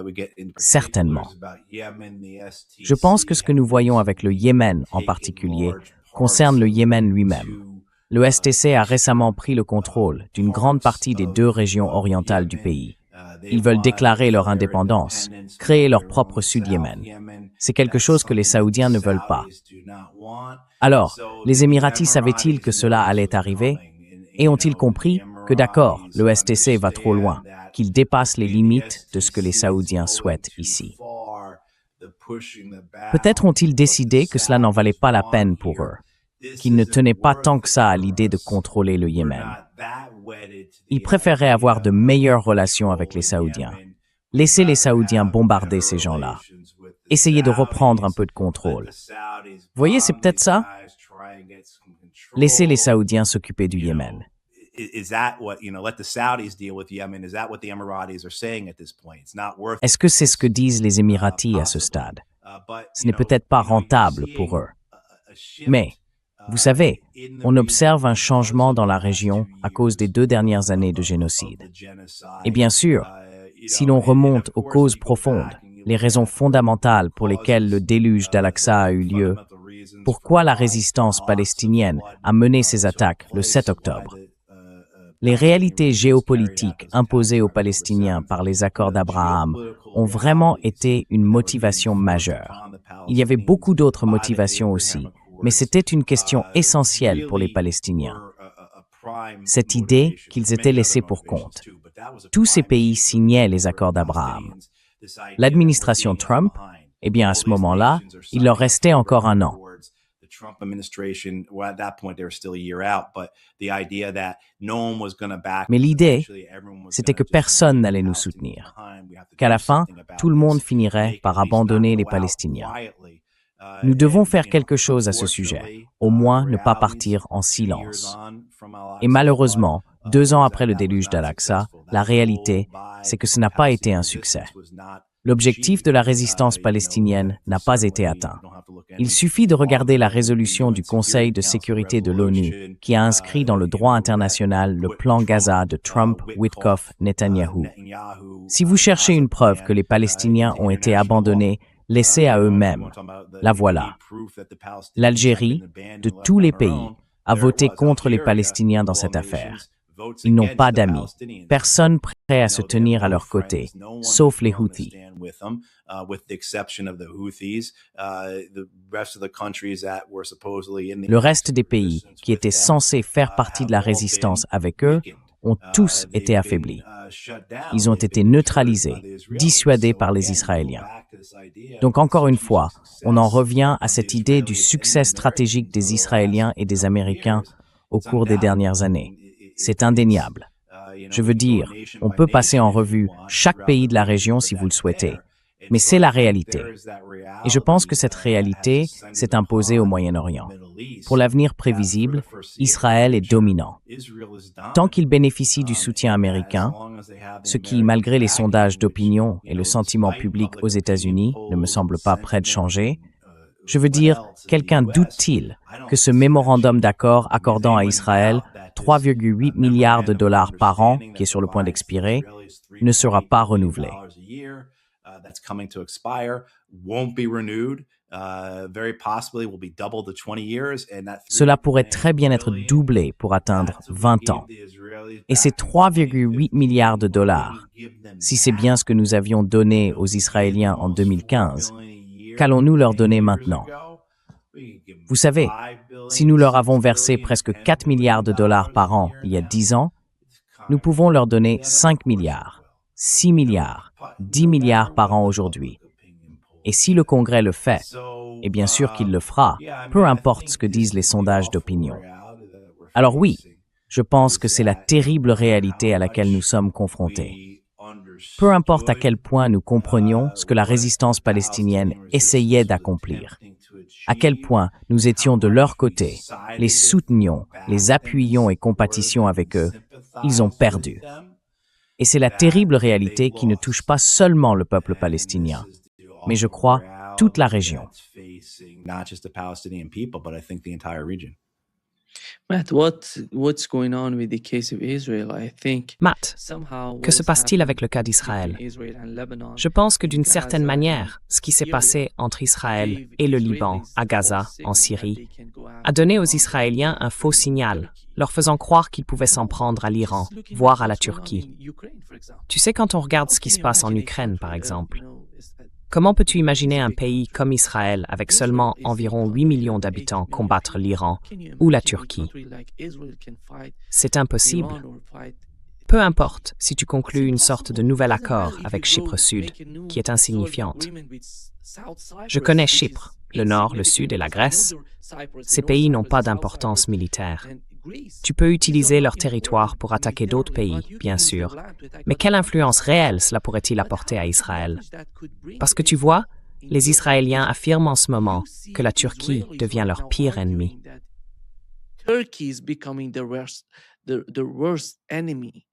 we get into Certainement. particulars about Yemen, the STC. Je pense que ce que nous voyons avec le Yémen en particulier concerne le Yémen lui-même. Le STC a récemment pris le contrôle d'une grande partie des 2 régions orientales du pays. Ils veulent déclarer leur indépendance, créer leur propre Sud-Yémen. C'est quelque chose que les Saoudiens ne veulent pas. Alors, les Émiratis savaient-ils que cela allait arriver? Et ont-ils compris que d'accord, le STC va trop loin, qu'il dépasse les limites de ce que les Saoudiens souhaitent ici? Peut-être ont-ils décidé que cela n'en valait pas la peine pour eux, qu'ils ne tenaient pas tant que ça à l'idée de contrôler le Yémen. Ils préféraient avoir de meilleures relations avec les Saoudiens. Laisser les Saoudiens bombarder ces gens-là. Essayer de reprendre un peu de contrôle. Voyez, c'est peut-être ça? Laisser les Saoudiens s'occuper du Yémen. Est-ce que c'est ce que disent les Émiratis à ce stade? Ce n'est peut-être pas rentable pour eux. Mais, vous savez, on observe un changement dans la région à cause des 2 dernières années de génocide. Et bien sûr, si l'on remonte aux causes profondes, les raisons fondamentales pour lesquelles le déluge d'Al-Aqsa a eu lieu, pourquoi la résistance palestinienne a mené ses attaques le 7 octobre? Les réalités géopolitiques imposées aux Palestiniens par les accords d'Abraham ont vraiment été une motivation majeure. Il y avait beaucoup d'autres motivations aussi, mais c'était une question essentielle pour les Palestiniens. Cette idée qu'ils étaient laissés pour compte. Tous ces pays signaient les accords d'Abraham. L'administration Trump, eh bien à ce moment-là, il leur restait encore 1 an. Mais l'idée, c'était que personne n'allait nous soutenir, qu'à la fin, tout le monde finirait par abandonner les Palestiniens. Nous devons faire quelque chose à ce sujet, au moins ne pas partir en silence. Et malheureusement, 2 ans après le déluge d'Al-Aqsa, la réalité, c'est que ce n'a pas été un succès. L'objectif de la résistance palestinienne n'a pas été atteint. Il suffit de regarder la résolution du Conseil de sécurité de l'ONU qui a inscrit dans le droit international le plan Gaza de Trump, Witkoff, Netanyahou. Si vous cherchez une preuve que les Palestiniens ont été abandonnés, laissés à eux-mêmes, la voilà. L'Algérie, de tous les pays, a voté contre les Palestiniens dans cette affaire. Ils n'ont pas d'amis, personne prêt à se tenir à leur côté, sauf les Houthis. Le reste des pays qui étaient censés faire partie de la résistance avec eux ont tous été affaiblis. Ils ont été neutralisés, dissuadés par les Israéliens. Donc encore une fois, on en revient à cette idée du succès stratégique des Israéliens et des Américains au cours des dernières années. C'est indéniable. Je veux dire, on peut passer en revue chaque pays de la région si vous le souhaitez, mais c'est la réalité. Et je pense que cette réalité s'est imposée au Moyen-Orient. Pour l'avenir prévisible, Israël est dominant. Tant qu'il bénéficie du soutien américain, ce qui, malgré les sondages d'opinion et le sentiment public aux États-Unis, ne me semble pas prêt de changer, je veux dire, quelqu'un doute-t-il que ce mémorandum d'accord accordant à Israël 3,8 milliards de dollars par an, qui est sur le point d'expirer, ne sera pas renouvelé? Cela pourrait très bien être doublé pour atteindre 20 ans. Et ces 3,8 milliards de dollars, si c'est bien ce que nous avions donné aux Israéliens en 2015, qu'allons-nous leur donner maintenant? Vous savez, si nous leur avons versé presque 4 milliards de dollars par an il y a 10 ans, nous pouvons leur donner 5 milliards, 6 milliards, 10 milliards par an aujourd'hui. Et si le Congrès le fait, et bien sûr qu'il le fera, peu importe ce que disent les sondages d'opinion. Alors oui, je pense que c'est la terrible réalité à laquelle nous sommes confrontés. Peu importe à quel point nous comprenions ce que la résistance palestinienne essayait d'accomplir, à quel point nous étions de leur côté, les soutenions, les appuyions et compatissions avec eux, ils ont perdu. Et c'est la terrible réalité qui ne touche pas seulement le peuple palestinien, mais je crois toute la région. Matt, what's going on with the case of Israel? I think Matt, somehow que what se is passe-t-il avec happening le cas between d'Israël? Israel and Lebanon, Je pense que d'une certaine Gaza and manière, ce qui s'est Syria passé entre Israël gave et le Liban, Israelis à a false Gaza, en signal that Syrie, they can go a after donné aux Iran, Israéliens go un after faux signal, Turkey. leur faisant croire qu'ils pouvaient s'en No, prendre à l'Iran, just looking at voire à la what's going on Turquie. in Ukraine, for example. Tu sais, quand on regarde How ce qui can se you passe en imagine a Ukraine, par country, exemple, is a- comment peux-tu it's imaginer a un big pays country. comme Israël, avec Israel seulement is a environ 8 country millions of 80 d'habitants, million combattre people. l'Iran How can you ou la imagine a Turquie? country like Israel can fight C'est impossible. Iran or fight Peu importe si tu conclus une It's sorte de impossible. nouvel It doesn't accord matter if avec you Chypre go Sud, make a new qui est sort of insignifiante. agreement with South Je Cyprus, connais which Chypre, is le Nord, le Sud et la Grèce. Ces pays n'ont pas d'importance militaire. Tu peux utiliser leur territoire pour attaquer d'autres pays, bien sûr, mais quelle influence réelle cela pourrait-il apporter à Israël? Parce que tu vois, les Israéliens affirment en ce moment que la Turquie devient leur pire ennemi. Turkey is becoming the worst enemy.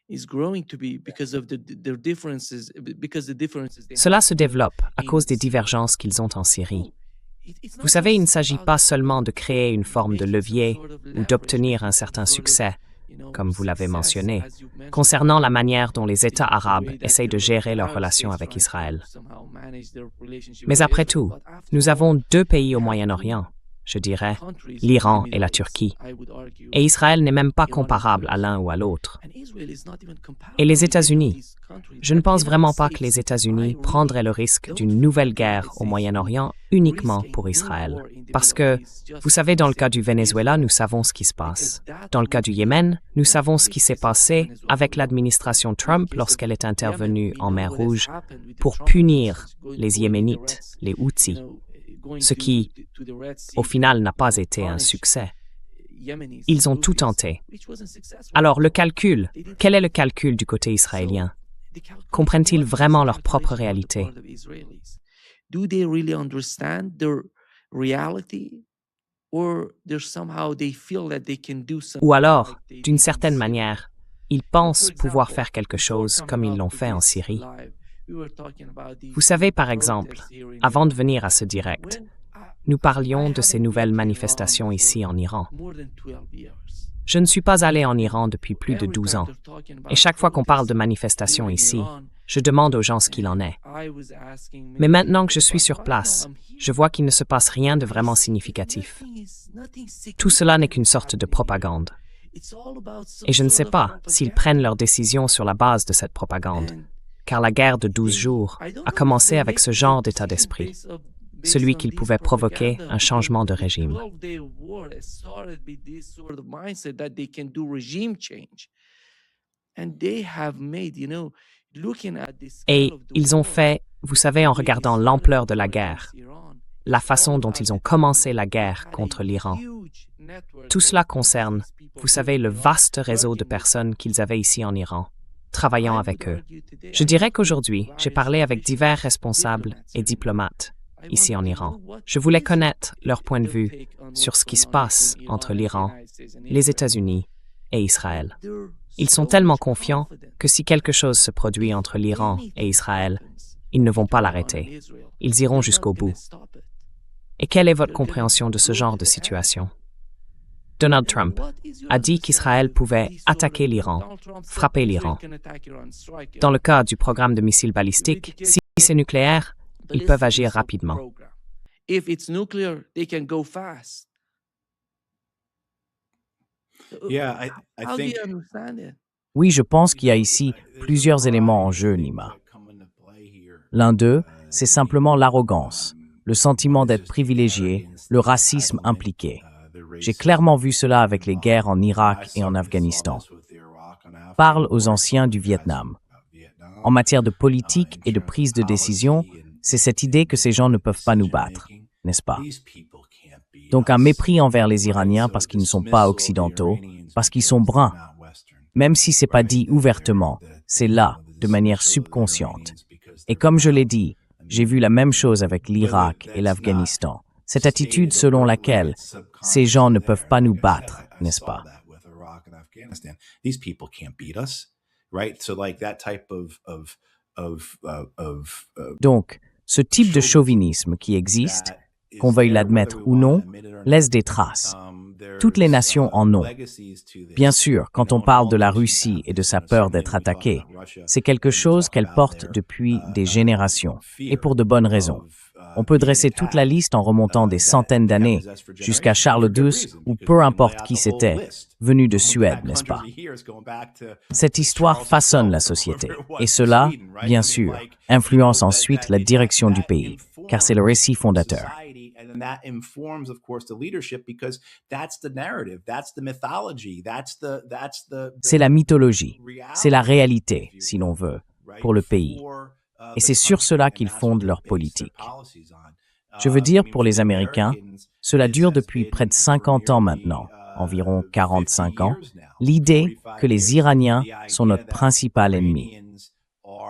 Is growing to be because of the differences, because the differences they Cela have se développe à in cause des Syria. divergences qu'ils ont en Syrie. It's Vous not savez, il ne just s'agit about pas seulement de créer une forme de making some levier sort of ou leverage, d'obtenir making un some certain sort of, succès, comme vous l'avez success, mentionné, as you mentioned, concernant la manière dont les États the arabes way that essayent de the gérer leurs Arab relations states avec try to Israël. somehow manage their relationship Mais with après Israel. tout, But after nous all, avons deux pays au we have Moyen-Orient, je dirais, countries l'Iran in the et la Middle East, Turquie. I would argue, Et Israël n'est même pas Iran and comparable à Turkey. l'un ou à l'autre. And Israel is not even comparable Et les with any of États-Unis? these countries. Je ne The pense United vraiment pas que States, les États-Unis I prendraient really le risque don't d'une feel nouvelle that the guerre United au States Moyen-Orient would uniquement risk a pour new Israël. war in the Parce Middle que, East just vous savez, for dans the le cas sake du of Venezuela, Israel. nous savons ce qui se Because passe. that Dans le cas would du be Yémen, nous not savons the ce qui s'est case of passé Venezuela avec for long. l'administration In the Trump case of lorsqu'elle est Yemen, intervenue we en know mer what has Rouge happened with the pour Trump punir administration going les to the Yéménites, Red Sea, les Houthis, going ce qui, to the Red Sea au to, final, n'a pas été un punish succès. Yemenis Ils ont tout Houthis, tenté. which wasn't successful Alors, at le all. calcul, They did quel est le something. calcul du côté israélien? The calculation, Comprennent-ils what is vraiment the leur propre calculation on the réalité? part of Israelis? Do they really understand their reality, or there's somehow they feel that they can do something Ou alors, like they d'une did in certaine Syria? manière, ils For pensent pouvoir example, faire quelque before chose coming comme ils up l'ont to fait en this Syrie. live, we were talking about these Vous savez, par protests exemple, here in avant de Iran. venir à ce direct, When nous I parlions de ces haven't nouvelles been to Iran manifestations for ici en Iran. more than 12 years. Je ne suis pas allé en Iran depuis plus de Every 12 time ans. they're talking about Et chaque fois qu'on parle de protests manifestations here in ici, Iran, je demande aux gens ce qu'il en est. I was asking Mais many maintenant que je people, suis but sur right place, now I'm here. je vois qu'il ne se passe rien de vraiment significatif. Tout cela n'est qu'une sorte de propagande. Et je ne sais pas s'ils prennent leurs décisions sur la base de cette propagande, car la guerre de 12 jours a commencé avec ce genre d'état d'esprit, celui qu'ils pouvaient provoquer un changement de régime. Et ils ont fait, vous savez, en regardant l'ampleur de la guerre, la façon dont ils ont commencé la guerre contre l'Iran. Tout cela concerne, vous savez, le vaste réseau de personnes qu'ils avaient ici en Iran, travaillant avec eux. Je dirais qu'aujourd'hui, j'ai parlé avec divers responsables et diplomates ici en Iran. Je voulais connaître leur point de vue sur ce qui se passe entre l'Iran, les États-Unis et Israël. Ils sont tellement confiants que si quelque chose se produit entre l'Iran et Israël, ils ne vont pas l'arrêter. Ils iront jusqu'au bout. Et quelle est votre compréhension de ce genre de situation? Donald Trump a dit qu'Israël pouvait attaquer l'Iran, frapper l'Iran. Dans le cas du programme de missiles balistiques, si c'est nucléaire, ils peuvent agir rapidement. If it's nuclear, they can go fast. Yeah, I How do you think understand it? Oui, je pense qu'il y a ici plusieurs éléments en jeu, Nima. L'un d'eux, c'est simplement l'arrogance, le sentiment d'être privilégié, le racisme impliqué. J'ai clairement vu cela avec les guerres en Irak et en Afghanistan. Parle aux anciens du Vietnam. En matière de politique et de prise de décision, c'est cette idée que ces gens ne peuvent pas nous battre, n'est-ce pas? Donc un mépris envers les Iraniens parce qu'ils ne sont pas occidentaux, parce qu'ils sont bruns. Même si c'est pas dit ouvertement, c'est là, de manière subconsciente. Et comme je l'ai dit, j'ai vu la même chose avec l'Irak et l'Afghanistan. Cette attitude selon laquelle ces gens ne peuvent pas nous battre, n'est-ce pas? These people can't beat us, right? So like that type Donc, ce type de chauvinisme qui existe qu'on veuille l'admettre ou non, laisse des traces. Toutes les nations en ont. Bien sûr, quand on parle de la Russie et de sa peur d'être attaquée, c'est quelque chose qu'elle porte depuis des générations, et pour de bonnes raisons. On peut dresser toute la liste en remontant des centaines d'années, jusqu'à Charles II ou peu importe qui c'était, venu de Suède, n'est-ce pas? Cette histoire façonne la société, et cela, bien sûr, influence ensuite la direction du pays, car c'est le récit fondateur. And that informs, of course, the leadership because that's the narrative, that's the mythology, C'est la mythologie, c'est la réalité, si l'on veut, pour le pays. Et c'est sur cela qu'ils fondent leur politique. Je veux dire, pour les Américains, cela dure depuis près de 50 ans maintenant, environ 45 ans, l'idée que les Iraniens sont notre principal ennemi.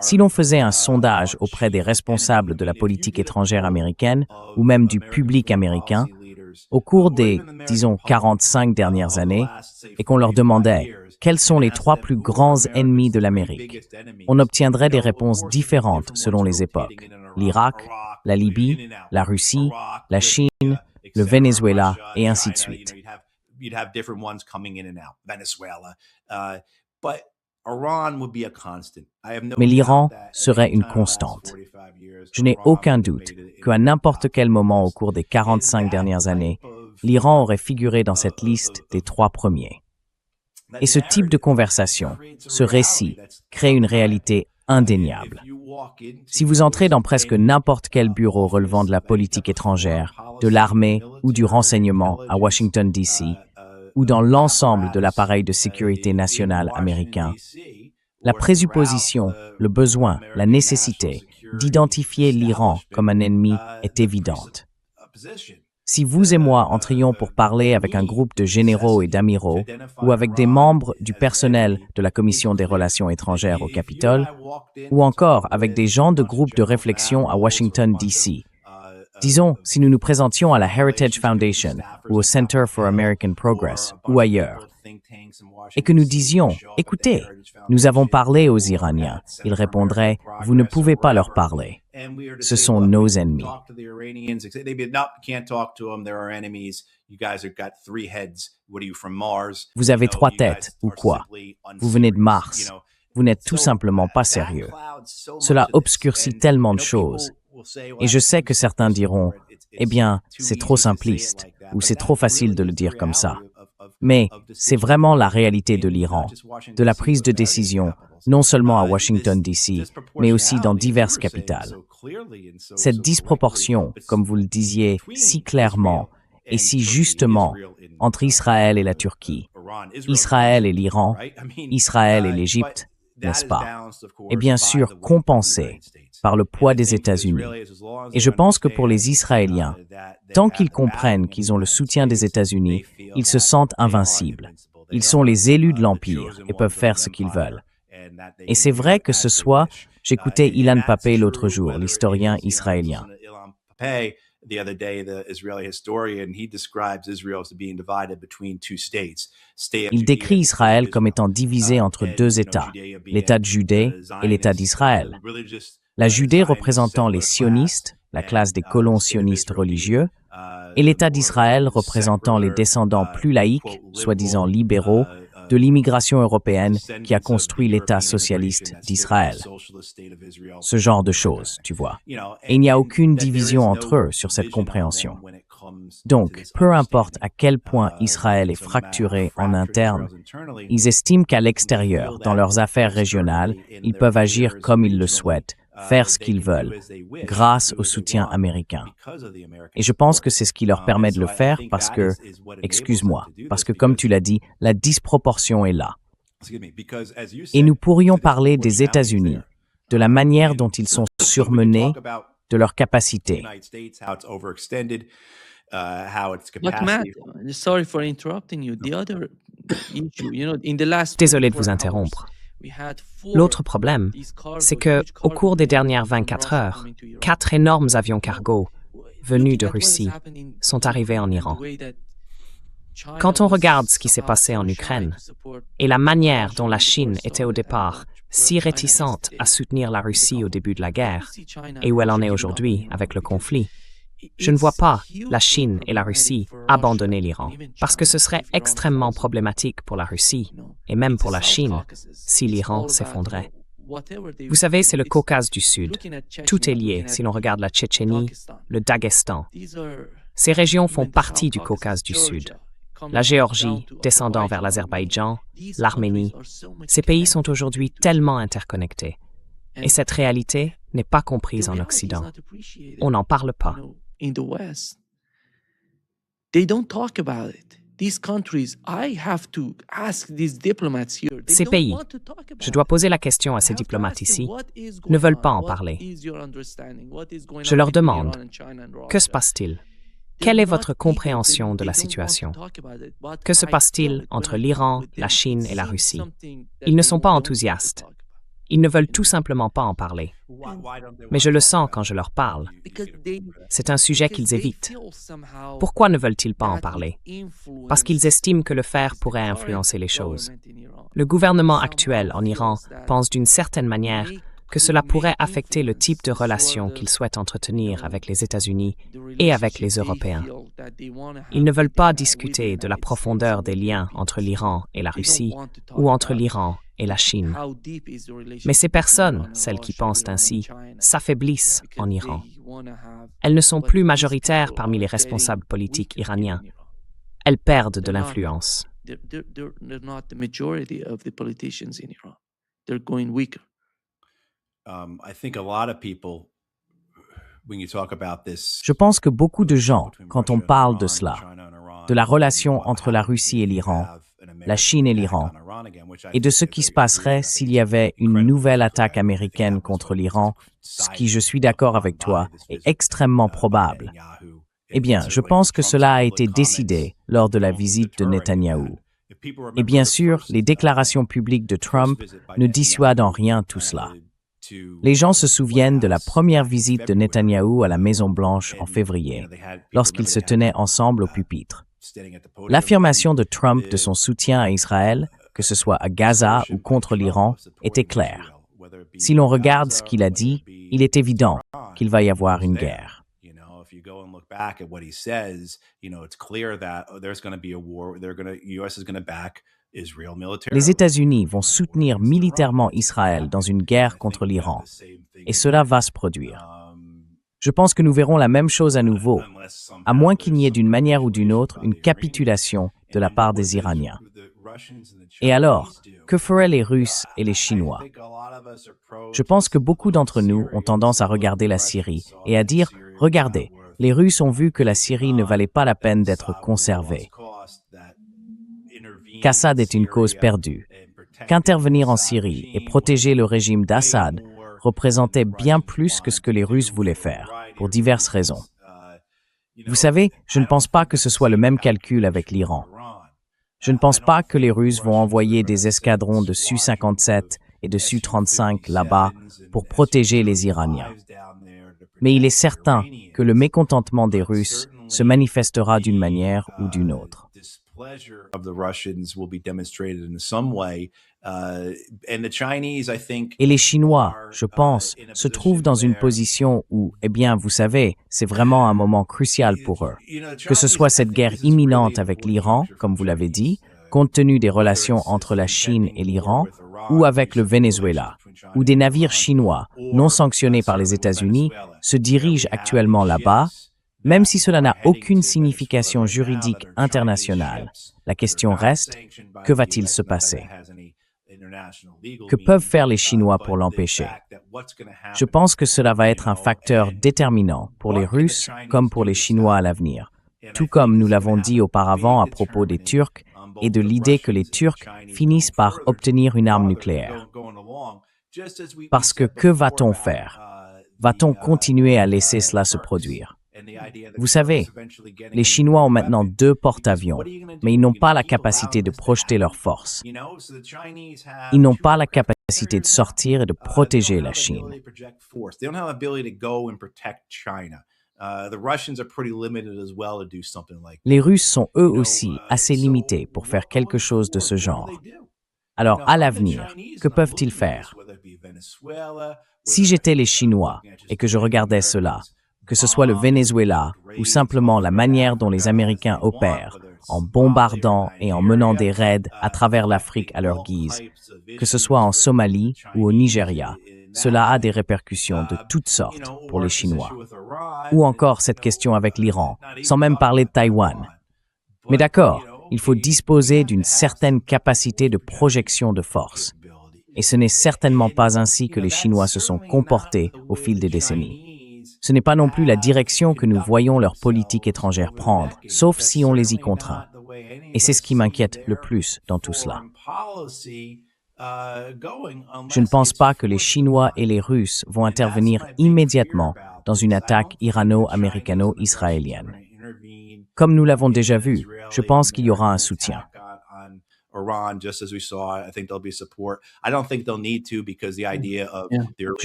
Si l'on faisait un sondage auprès des responsables de la politique étrangère américaine ou même du public américain, au cours des, disons, 45 dernières années, et qu'on leur demandait quels sont les 3 plus grands ennemis de l'Amérique, on obtiendrait des réponses différentes selon les époques. L'Irak, la Libye, la Russie, la Chine, le Venezuela et ainsi de suite. Mais l'Iran serait une constante. Je n'ai aucun doute qu'à n'importe quel moment au cours des 45 dernières années, l'Iran aurait figuré dans cette liste des 3 premiers. Et ce type de conversation, ce récit, crée une réalité indéniable. Si vous entrez dans presque n'importe quel bureau relevant de la politique étrangère, de l'armée ou du renseignement à Washington, D.C., ou dans l'ensemble de l'appareil de sécurité nationale américain, la présupposition, le besoin, la nécessité d'identifier l'Iran comme un ennemi est évidente. Si vous et moi entrions pour parler avec un groupe de généraux et d'amiraux ou avec des membres du personnel de la Commission des Relations étrangères au Capitole, ou encore avec des gens de groupes de réflexion à Washington, D.C., disons, si nous nous présentions à la Heritage Foundation ou au Center for American Progress ou ailleurs, et que nous disions « Écoutez, nous avons parlé aux Iraniens », ils répondraient « Vous ne pouvez pas leur parler. Ce sont nos ennemis. » Vous avez 3 têtes, ou quoi? Vous venez de Mars. Vous n'êtes tout simplement pas sérieux. Cela obscurcit tellement de choses. Et je sais que certains diront, eh bien, c'est trop simpliste, ou c'est trop facile de le dire comme ça. Mais c'est vraiment la réalité de l'Iran, de la prise de décision, non seulement à Washington, D.C., mais aussi dans diverses capitales. Cette disproportion, comme vous le disiez si clairement et si justement, entre Israël et la Turquie, Israël et l'Iran, Israël et l'Égypte, n'est-ce pas? Et bien sûr compensée par le poids des États-Unis. Et je pense que pour les Israéliens, tant qu'ils comprennent qu'ils ont le soutien des États-Unis, ils se sentent invincibles. Ils sont les élus de l'Empire et peuvent faire ce qu'ils veulent. Et c'est vrai que ce soit, j'écoutais Ilan Pappé l'autre jour, l'historien israélien. Il décrit Israël comme étant divisé entre 2 États, l'État de Judée et l'État d'Israël. La Judée représentant les sionistes, la classe des colons sionistes religieux, et l'État d'Israël représentant les descendants plus laïques, soi-disant libéraux, de l'immigration européenne qui a construit l'État socialiste d'Israël. Ce genre de choses, tu vois. Et il n'y a aucune division entre eux sur cette compréhension. Donc, peu importe à quel point Israël est fracturé en interne, ils estiment qu'à l'extérieur, dans leurs affaires régionales, ils peuvent agir comme ils le souhaitent, faire ce qu'ils veulent, grâce au soutien américain. Et je pense que c'est ce qui leur permet de le faire parce que, excuse-moi, parce que comme tu l'as dit, la disproportion est là. Et nous pourrions parler des États-Unis, de la manière dont ils sont surmenés, de leur capacité. But Matt, sorry for interrupting you. The other issue, in the last Désolé de vous interrompre. L'autre problème, c'est que, au cours des dernières 24 heures, 4 énormes avions cargo venus de Russie sont arrivés en Iran. Quand on regarde ce qui s'est passé en Ukraine et la manière dont la Chine était au départ si réticente à soutenir la Russie au début de la guerre et où elle en est aujourd'hui avec le conflit, Je ne vois pas la Chine et la Russie abandonner l'Iran, parce que ce serait extrêmement problématique pour la Russie, et même pour la Chine, si l'Iran s'effondrait. Vous savez, c'est le Caucase du Sud. Tout est lié si l'on regarde la Tchétchénie, le Daghestan. Ces régions font partie du Caucase du Sud. La Géorgie, descendant vers l'Azerbaïdjan, l'Arménie, ces pays sont aujourd'hui tellement interconnectés. Et cette réalité n'est pas comprise en Occident. On n'en parle pas. Ces pays, je dois poser la question à ces diplomates ici, ne veulent pas en parler. Je leur demande, que se passe-t-il? Quelle est votre compréhension de la situation? Que se passe-t-il entre l'Iran, la Chine et la Russie? Ils ne sont pas enthousiastes. Ils ne veulent tout simplement pas en parler. Mais je le sens quand je leur parle. C'est un sujet qu'ils évitent. Pourquoi ne veulent-ils pas en parler? Parce qu'ils estiment que le faire pourrait influencer les choses. Le gouvernement actuel en Iran pense d'une certaine manière que cela pourrait affecter le type de relations qu'ils souhaitent entretenir avec les États-Unis et avec les Européens. Ils ne veulent pas discuter de la profondeur des liens entre l'Iran et la Russie ou entre l'Iran et la Chine. Mais ces personnes, celles qui pensent ainsi, s'affaiblissent en Iran. Elles ne sont plus majoritaires parmi les responsables politiques iraniens. Elles perdent de l'influence. Je pense que beaucoup de gens, quand on parle de cela, de la relation entre la Russie et l'Iran, la Chine et l'Iran, et de ce qui se passerait s'il y avait une nouvelle attaque américaine contre l'Iran, ce qui, je suis d'accord avec toi, est extrêmement probable. Eh bien, je pense que cela a été décidé lors de la visite de Netanyahou. Et bien sûr, les déclarations publiques de Trump ne dissuadent en rien tout cela. Les gens se souviennent de la première visite de Netanyahou à la Maison-Blanche en février, lorsqu'ils se tenaient ensemble au pupitre. L'affirmation de Trump de son soutien à Israël, que ce soit à Gaza ou contre l'Iran, était claire. Si l'on regarde ce qu'il a dit, il est évident qu'il va y avoir une guerre. Les États-Unis vont soutenir militairement Israël dans une guerre contre l'Iran, et cela va se produire. Je pense que nous verrons la même chose à nouveau, à moins qu'il n'y ait d'une manière ou d'une autre une capitulation de la part des Iraniens. Et alors, que feraient les Russes et les Chinois? Je pense que beaucoup d'entre nous ont tendance à regarder la Syrie et à dire « Regardez, les Russes ont vu que la Syrie ne valait pas la peine d'être conservée. Qu'Assad est une cause perdue. Qu'intervenir en Syrie et protéger le régime d'Assad représentait bien plus que ce que les Russes voulaient faire, pour diverses raisons. Vous savez, je ne pense pas que ce soit le même calcul avec l'Iran. Je ne pense pas que les Russes vont envoyer des escadrons de Su-57 et de Su-35 là-bas pour protéger les Iraniens. Mais il est certain que le mécontentement des Russes se manifestera d'une manière ou d'une autre. Et les Chinois, je pense, se trouvent dans une position où, eh bien, vous savez, c'est vraiment un moment crucial pour eux. Que ce soit cette guerre imminente avec l'Iran, comme vous l'avez dit, compte tenu des relations entre la Chine et l'Iran, ou avec le Venezuela, où des navires chinois, non sanctionnés par les États-Unis, se dirigent actuellement là-bas, même si cela n'a aucune signification juridique internationale. La question reste, que va-t-il se passer? Que peuvent faire les Chinois pour l'empêcher? Je pense que cela va être un facteur déterminant pour les Russes comme pour les Chinois à l'avenir, tout comme nous l'avons dit auparavant à propos des Turcs et de l'idée que les Turcs finissent par obtenir une arme nucléaire. Parce que va-t-on faire? Va-t-on continuer à laisser cela se produire? Vous savez, les Chinois ont maintenant 2 porte-avions, mais ils n'ont pas la capacité de projeter leurs forces. Ils n'ont pas la capacité de sortir et de protéger la Chine. Les Russes sont eux aussi assez limités pour faire quelque chose de ce genre. Alors, à l'avenir, que peuvent-ils faire? Si j'étais les Chinois et que je regardais cela, que ce soit le Venezuela ou simplement la manière dont les Américains opèrent, en bombardant et en menant des raids à travers l'Afrique à leur guise, que ce soit en Somalie ou au Nigeria, cela a des répercussions de toutes sortes pour les Chinois. Ou encore cette question avec l'Iran, sans même parler de Taïwan. Mais d'accord, il faut disposer d'une certaine capacité de projection de force. Et ce n'est certainement pas ainsi que les Chinois se sont comportés au fil des décennies. Ce n'est pas non plus la direction que nous voyons leur politique étrangère prendre, sauf si on les y contraint. Et c'est ce qui m'inquiète le plus dans tout cela. Je ne pense pas que les Chinois et les Russes vont intervenir immédiatement dans une attaque irano-américano-israélienne. Comme nous l'avons déjà vu, je pense qu'il y aura un soutien. Je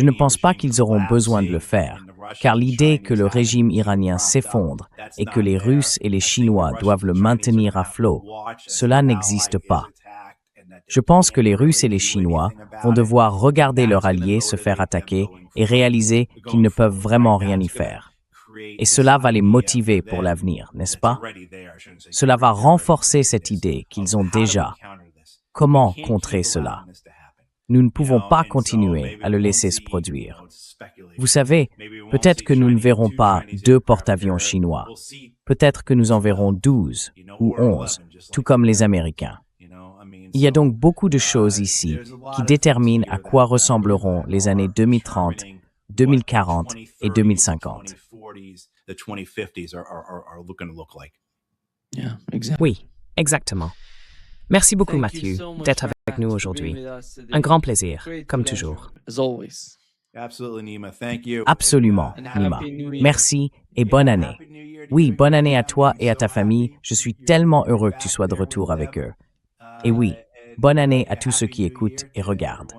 ne pense pas qu'ils auront besoin de le faire, car l'idée que le régime iranien s'effondre et que les Russes et les Chinois doivent le maintenir à flot, cela n'existe pas. Je pense que les Russes et les Chinois vont devoir regarder leurs alliés se faire attaquer et réaliser qu'ils ne peuvent vraiment rien y faire. Et cela va les motiver pour l'avenir, n'est-ce pas? Cela va renforcer cette idée qu'ils ont déjà. Comment contrer cela? Nous ne pouvons pas continuer à le laisser se produire. Vous savez, peut-être que nous ne verrons pas 2 porte-avions chinois. Peut-être que nous en verrons 12 ou 11, tout comme les Américains. Il y a donc beaucoup de choses ici qui déterminent à quoi ressembleront les années 2030, 2040 et 2050. Oui, exactement. Merci beaucoup, Matthew, d'être avec nous aujourd'hui. Un grand plaisir, comme toujours. Absolument, Nima. Merci et bonne année. Oui, bonne année à toi et à ta famille. Je suis tellement heureux que tu sois de retour avec eux. Et oui, bonne année à tous ceux qui écoutent et regardent.